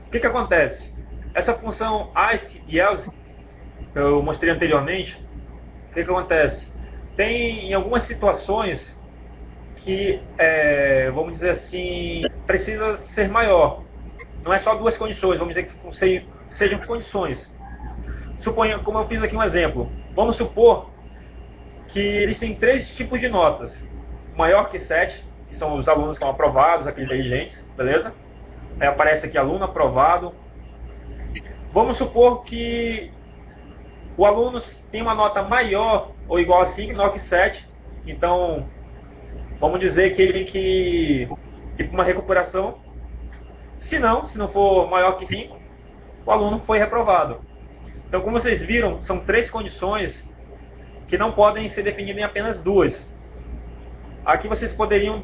O que acontece? Essa função if e else, que eu mostrei anteriormente, o que acontece? Tem em algumas situações que, vamos dizer assim, precisa ser maior. Não é só duas condições, vamos dizer que sejam condições. Suponha, como eu fiz aqui um exemplo, vamos supor que existem 3 tipos de notas. Maior que 7, que são os alunos que estão aprovados, aqueles inteligentes, beleza? Aí aparece aqui aluno aprovado. Vamos supor que o aluno tem uma nota maior ou igual a 5, menor que 7. Então, vamos dizer que ele tem que ir para uma recuperação. Se não for maior que 5, o aluno foi reprovado. Então, como vocês viram, são 3 condições que não podem ser definidas em apenas 2. Aqui vocês poderiam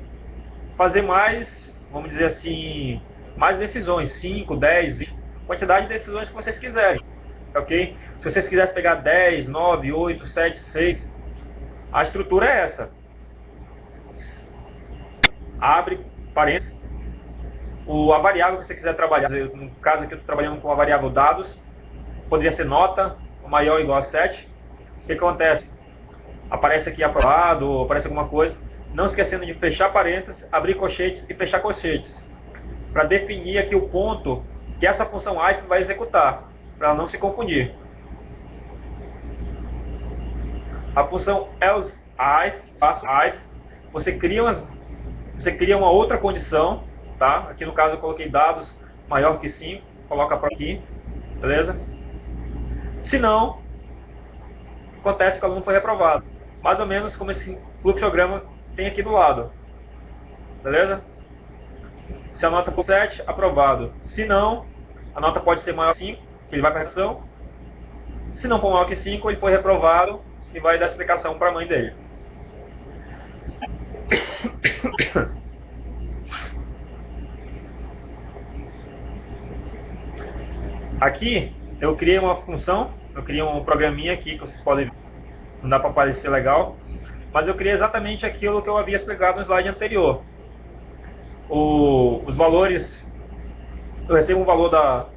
fazer mais, vamos dizer assim, mais decisões, 5, 10, 20, quantidade de decisões que vocês quiserem, ok? Se vocês quiserem pegar 10, 9, 8, 7, 6, a estrutura é essa. Abre parênteses, a variável que você quiser trabalhar, no caso aqui eu estou trabalhando com a variável dados, poderia ser nota, maior ou igual a 7. O que acontece? Aparece aqui aprovado, aparece alguma coisa. Não esquecendo de fechar parênteses, abrir colchetes e fechar colchetes. Para definir aqui o ponto que essa função if vai executar, para não se confundir. A função else if, você cria uma outra condição, tá? Aqui no caso eu coloquei dados maior que 5, coloca para aqui, beleza? Se não, acontece que o aluno foi reprovado. Mais ou menos como esse fluxograma tem aqui do lado. Beleza? Se a nota for 7, aprovado. Se não, a nota pode ser maior que 5, que ele vai para a redação. Se não for maior que 5, ele foi reprovado e vai dar explicação para a mãe dele. Aqui eu criei uma função, eu criei um programinha aqui que vocês podem ver, não dá para aparecer legal, mas eu criei exatamente aquilo que eu havia explicado no slide anterior. Os valores, eu recebo um valor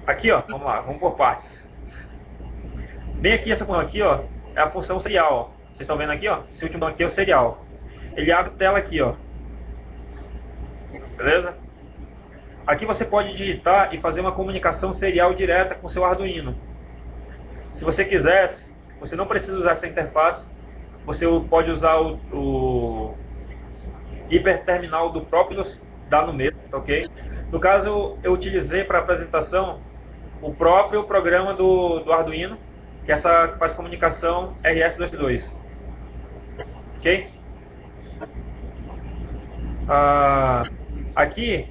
aqui, ó, vamos lá, vamos por partes. Bem aqui, essa função aqui, ó, é a função serial, ó. Vocês estão vendo aqui, ó, esse último aqui é o serial. Ele abre a tela aqui, ó. Beleza? Aqui você pode digitar e fazer uma comunicação serial direta com o seu Arduino. Se você quisesse, você não precisa usar essa interface, você pode usar o hiperterminal do próprio dá no mesmo, ok? No caso, eu utilizei para a apresentação o próprio programa do Arduino, que faz comunicação RS-232, ok? Aqui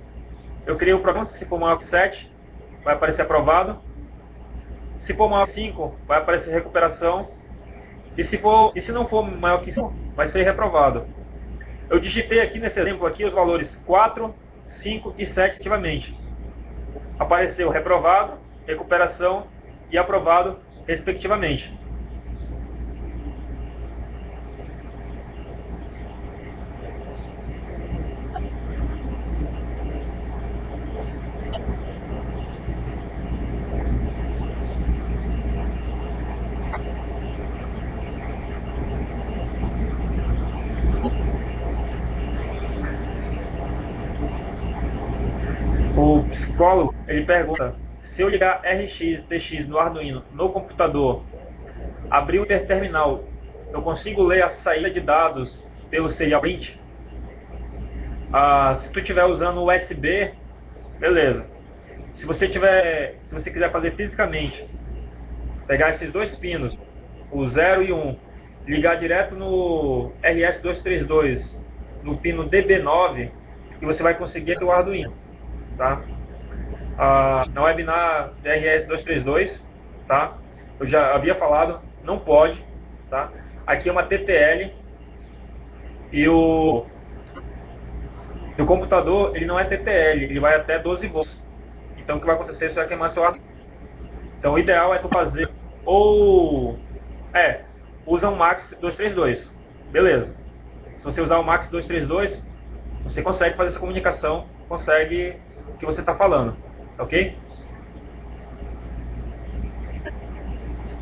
eu criei o programa. Se for maior que 7, vai aparecer aprovado. Se for maior que 5, vai aparecer recuperação. E se não for maior que 5, vai ser reprovado. Eu digitei aqui nesse exemplo aqui os valores 4, 5 e 7 ativamente. Apareceu reprovado, recuperação e aprovado, respectivamente. O psicólogo, ele pergunta: se eu ligar RX e TX no Arduino no computador, abrir o interterminal, eu consigo ler a saída de dados pelo serial print? Se tu estiver usando o USB, beleza. Se você quiser fazer fisicamente, pegar esses 2 pinos, o 0 e 1, ligar direto no RS-232, no pino DB9, e você vai conseguir o Arduino, tá? Na webinar DRS 232, tá? Eu já havia falado, não pode, tá? Aqui é uma TTL e o computador, ele não é TTL, ele vai até 12 volts. Então o que vai acontecer? Você vai queimar seu ar. Então o ideal é tu fazer usa um Max 232, beleza. Se você usar o Max 232, você consegue fazer essa comunicação, consegue o que você está falando, ok?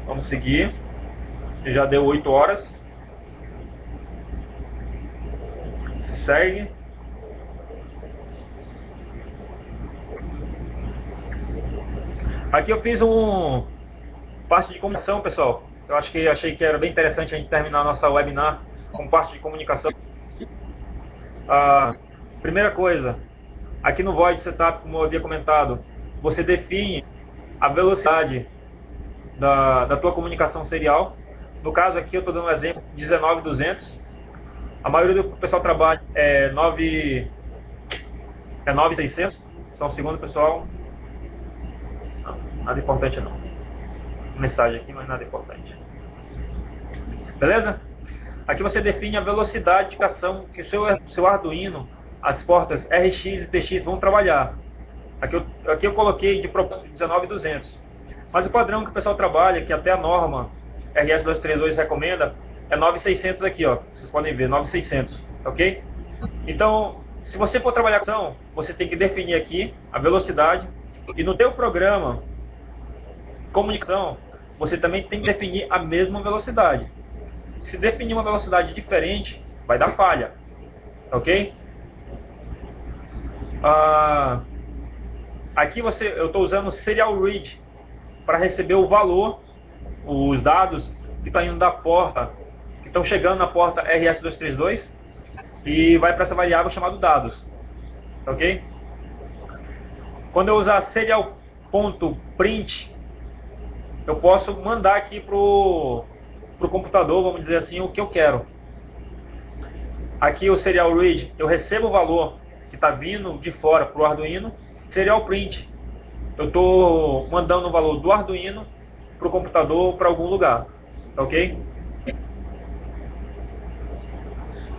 Vamos seguir. Já deu 8 horas. Segue. Aqui eu fiz parte de comunicação, pessoal. Eu achei que era bem interessante a gente terminar a nossa webinar com parte de comunicação. Primeira coisa, aqui no Void Setup, como eu havia comentado, você define a velocidade da tua comunicação serial. No caso aqui eu estou dando um exemplo, 19200. A maioria do pessoal trabalha 9600. Só um segundo, pessoal. Não, nada importante não. Mensagem aqui, mas nada importante. Beleza? Aqui você define a velocidade de comunicação que o seu Arduino, as portas RX e TX vão trabalhar. Aqui eu coloquei de propósito 19200. Mas o padrão que o pessoal trabalha, que até a norma RS232 recomenda, é 9600 aqui, ó. Vocês podem ver, 9600, ok? Então, se você for trabalhar com ação, você tem que definir aqui a velocidade. E no teu programa comunicação, você também tem que definir a mesma velocidade. Se definir uma velocidade diferente, vai dar falha, ok? Aqui eu estou usando o Serial Read para receber o valor, os dados que estão indo da porta, que estão chegando na porta RS232 e vai para essa variável chamada dados, ok? Quando eu usar serial.print, eu posso mandar aqui pro computador, vamos dizer assim, o que eu quero. Aqui o Serial Read, eu recebo o valor que está vindo de fora para o Arduino. Serial Print, eu estou mandando o valor do Arduino para o computador para algum lugar, ok?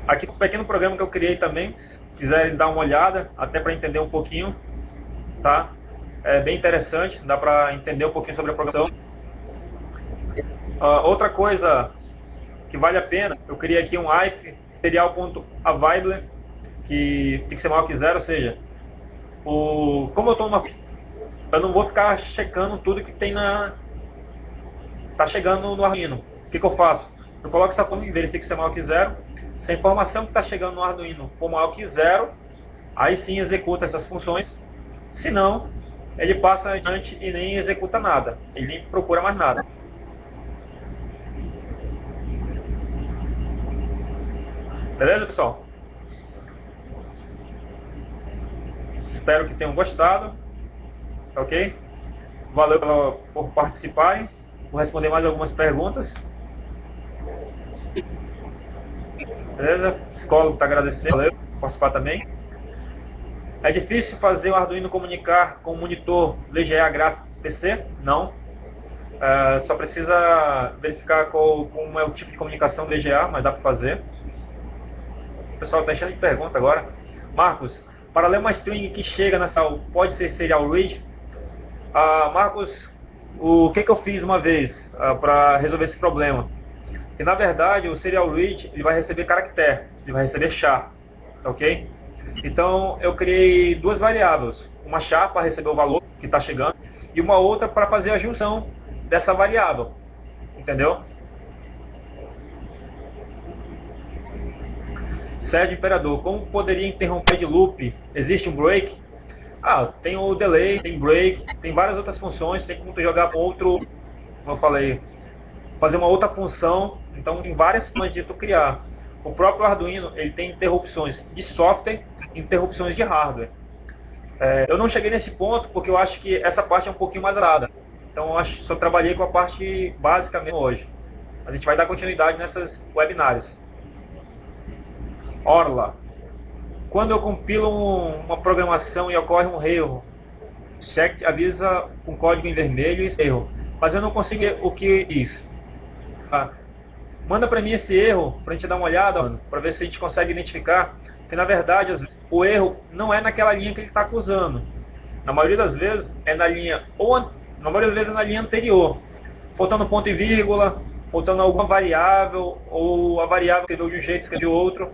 Aqui um pequeno programa que eu criei também, se quiserem dar uma olhada, até para entender um pouquinho, tá? É bem interessante, dá para entender um pouquinho sobre a programação. Outra coisa que vale a pena, eu criei aqui um if serial.available, que tem que ser maior que 0, ou seja, como eu não vou ficar checando tudo que tem tá chegando no Arduino. O que eu faço? Eu coloco essa forma e verifico se é maior que 0. Se a informação que está chegando no Arduino for maior que 0, aí sim executa essas funções. Se não, ele passa adiante e nem executa nada, ele nem procura mais nada. Beleza, pessoal? Espero que tenham gostado, ok? Valeu por participarem. Vou responder mais algumas perguntas. Beleza? Psicólogo está agradecendo, valeu por participar também. É difícil fazer o Arduino comunicar com o monitor VGA gráfico PC? Não. Só precisa verificar como é o tipo de comunicação VGA, mas dá para fazer. O pessoal está enchendo de pergunta agora. Marcos, para ler uma string que chega nessa pode ser serial read? Marcos, o que eu fiz uma vez para resolver esse problema? Que na verdade o serial read ele vai receber caractere, ele vai receber char, ok? Então eu criei duas variáveis, uma char para receber o valor que está chegando e uma outra para fazer a junção dessa variável, entendeu? Sérgio Imperador, como poderia interromper de loop? Existe um break? Tem o delay, tem break, tem várias outras funções, tem como tu jogar com outro, como eu falei, fazer uma outra função, então tem várias formas de tu criar. O próprio Arduino, ele tem interrupções de software e interrupções de hardware. Eu não cheguei nesse ponto porque eu acho que essa parte é um pouquinho mais arada. Então eu só trabalhei com a parte básica mesmo hoje. A gente vai dar continuidade nessas webinários. Orla, quando eu compilo uma programação e ocorre um erro, check avisa com código em vermelho e erro. Mas eu não consigo ver o que diz. Manda para mim esse erro, para a gente dar uma olhada, para ver se a gente consegue identificar. Que na verdade o erro não é naquela linha que ele está acusando. Na maioria das vezes é na linha, na maioria das vezes é na linha anterior. Faltando ponto e vírgula, faltando alguma variável, ou a variável escreveu de um jeito, escreveu de outro.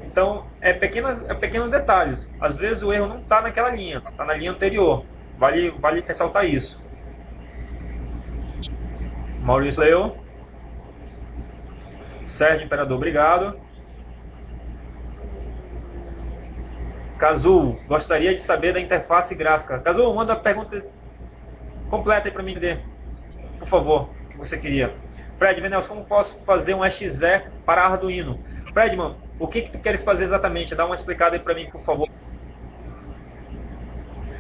Então, é pequenos detalhes. Às vezes o erro não está naquela linha, está na linha anterior. Vale ressaltar isso. Maurício Leão. Sérgio Imperador, obrigado. Cazu, gostaria de saber da interface gráfica. Cazu, manda a pergunta completa aí para mim entender, por favor, o que você queria. Fred, Venels, como posso fazer um EXE para Arduino? Fredman, o que tu queres fazer exatamente? Dá uma explicada aí para mim, por favor.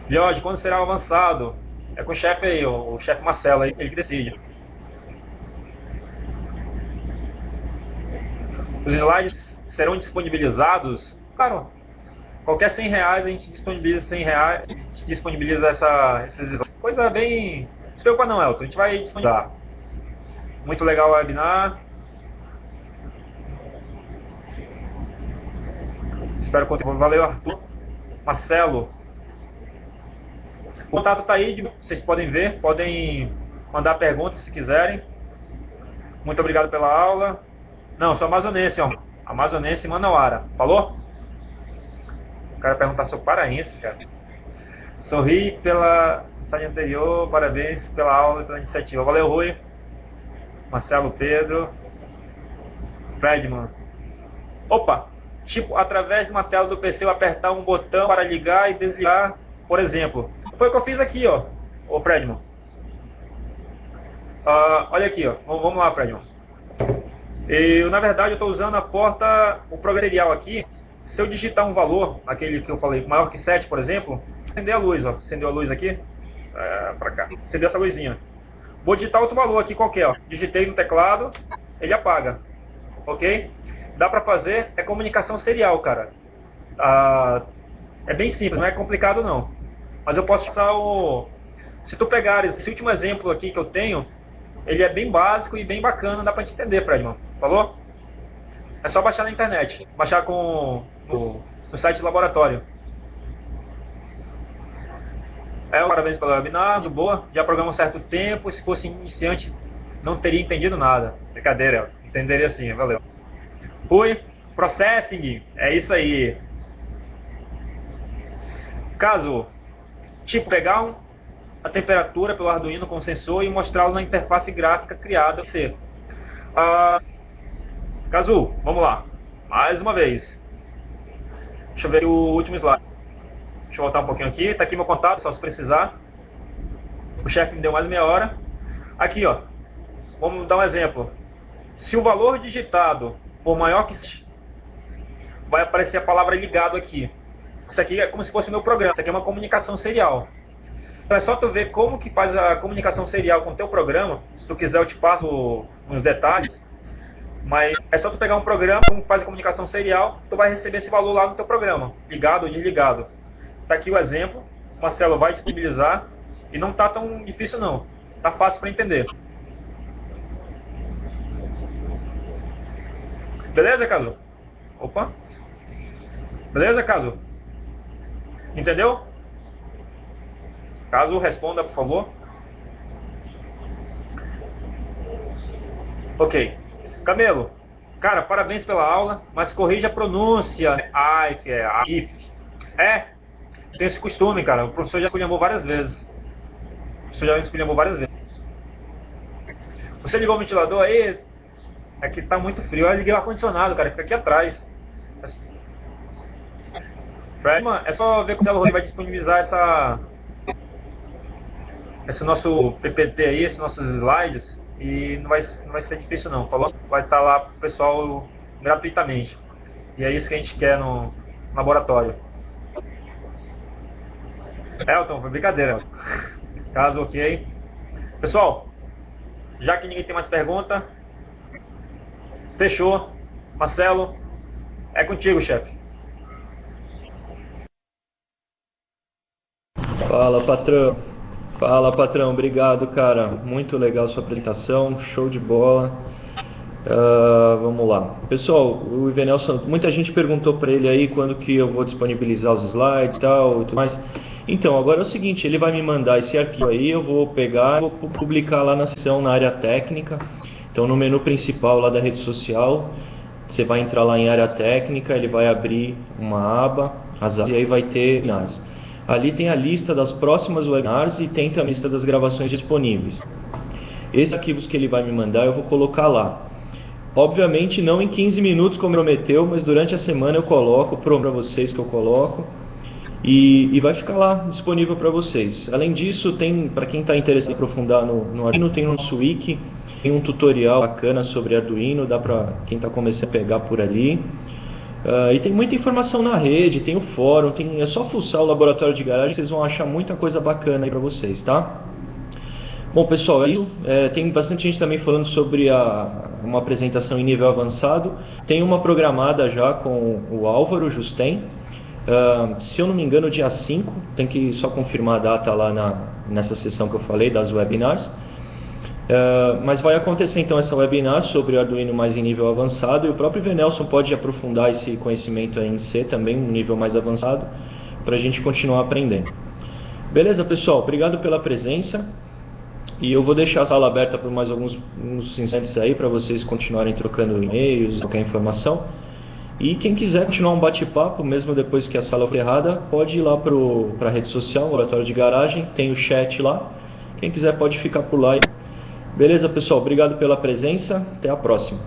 Jorge, quando será avançado? É com o chefe aí, o chefe Marcelo, ele que decide. Os slides serão disponibilizados? Claro, qualquer R$100 a gente disponibiliza R$100, a gente disponibiliza esses slides. Coisa bem... Não se preocupa não, Elton, a gente vai disponibilizar. Muito legal o webinar. Espero que valeu, Arthur. Marcelo. O contato está aí, vocês podem ver, podem mandar perguntas se quiserem. Muito obrigado pela aula. Não, sou amazonense, ó. Amazonense Manauara. Falou? O cara perguntar sobre paraense, cara. Sorri pela mensagem anterior, parabéns pela aula e pela iniciativa. Valeu, Rui. Marcelo, Pedro. Fredman. Opa! Tipo, através de uma tela do PC eu apertar um botão para ligar e desligar, por exemplo. Foi o que eu fiz aqui, ó. Ô, Fredman. Olha aqui, ó. Vamos lá, Fredman. Eu, na verdade, eu estou usando a porta, o programa serial aqui. Se eu digitar um valor, aquele que eu falei, maior que 7, por exemplo, acender a luz, ó. Acendeu a luz aqui. Para cá. Acendeu essa luzinha. Vou digitar outro valor aqui qualquer, ó. Digitei no teclado, ele apaga. Ok? Dá pra fazer, é comunicação serial, cara. É bem simples, não é complicado não. Mas eu posso usar o... Se tu pegares esse último exemplo aqui que eu tenho, ele é bem básico e bem bacana, dá pra gente entender, Fredman. Falou? É só baixar na internet. Baixar no site do laboratório. Parabéns pelo webinar, do boa. Já programa um certo tempo, se fosse iniciante não teria entendido nada. Brincadeira, entenderia sim, valeu. Rui, processing, é isso aí. Caso, tipo, pegar a temperatura pelo Arduino com sensor e mostrá-lo na interface gráfica criada. Caso, vamos lá. Mais uma vez. Deixa eu ver o último slide. Deixa eu voltar um pouquinho aqui. Tá aqui meu contato, só se precisar. O chefe me deu mais meia hora. Aqui, ó. Vamos dar um exemplo. Se o valor digitado for maior que... vai aparecer a palavra ligado aqui. Isso aqui é como se fosse o meu programa. Isso aqui é uma comunicação serial. Então é só tu ver como que faz a comunicação serial com o teu programa. Se tu quiser eu te passo uns detalhes. Mas é só tu pegar um programa, como faz a comunicação serial, tu vai receber esse valor lá no teu programa. Ligado ou desligado. Tá aqui o exemplo. O Marcelo vai disponibilizar. E não tá tão difícil não. Tá fácil para entender. Beleza, Caso? Opa. Beleza, Caso? Entendeu? Caso, responda, por favor. Ok. Camelo, cara, parabéns pela aula, mas corrija a pronúncia. AIF, AIF. Tem esse costume, cara. O professor já esculhambou várias vezes. Você ligou o ventilador aí? É que tá muito frio. Eu liguei o ar-condicionado, cara. Fica aqui atrás. Fredman, é só ver como o vai disponibilizar esse nosso PPT aí, esses nossos slides. E não vai ser difícil não, falou? Vai estar lá pro pessoal gratuitamente. E é isso que a gente quer no laboratório. Elton, foi brincadeira. Caso ok. Pessoal, já que ninguém tem mais pergunta, fechou. Marcelo, é contigo, chefe. Fala, patrão. Fala, patrão. Obrigado, cara. Muito legal sua apresentação. Show de bola. Vamos lá. Pessoal, o Ivenelson, muita gente perguntou para ele aí quando que eu vou disponibilizar os slides e tal e tudo mais. Então, agora é o seguinte, ele vai me mandar esse arquivo aí, eu vou pegar e vou publicar lá na seção, na área técnica. Então, no menu principal lá da rede social, você vai entrar lá em área técnica, ele vai abrir uma aba, e aí vai ter webinars. Ali tem a lista das próximas webinars e tem também a lista das gravações disponíveis. Esses arquivos que ele vai me mandar eu vou colocar lá. Obviamente não em 15 minutos como prometeu, mas durante a semana eu coloco, para vocês que eu coloco. E vai ficar lá disponível para vocês. Além disso, tem, para quem está interessado em aprofundar no Arduino, tem no nosso wiki, tem um tutorial bacana sobre Arduino, dá para quem está começando a pegar por ali. E tem muita informação na rede, tem o fórum, é só fuçar o laboratório de garagem, vocês vão achar muita coisa bacana aí para vocês, tá? Bom, pessoal, tem bastante gente também falando sobre uma apresentação em nível avançado. Tem uma programada já com o Álvaro Justen. Se eu não me engano, dia 5, tem que só confirmar a data lá nessa sessão que eu falei, das webinars. Mas vai acontecer então essa webinar sobre Arduino mais em nível avançado, e o próprio Ivenelson pode aprofundar esse conhecimento aí em C também, um nível mais avançado, para a gente continuar aprendendo. Beleza, pessoal? Obrigado pela presença. E eu vou deixar a sala aberta por mais uns instantes aí, para vocês continuarem trocando e-mails, qualquer informação. E quem quiser continuar um bate-papo, mesmo depois que a sala for encerrada, pode ir lá para a rede social, Laboratório de Garagem, tem o chat lá. Quem quiser pode ficar por lá. Beleza, pessoal? Obrigado pela presença. Até a próxima.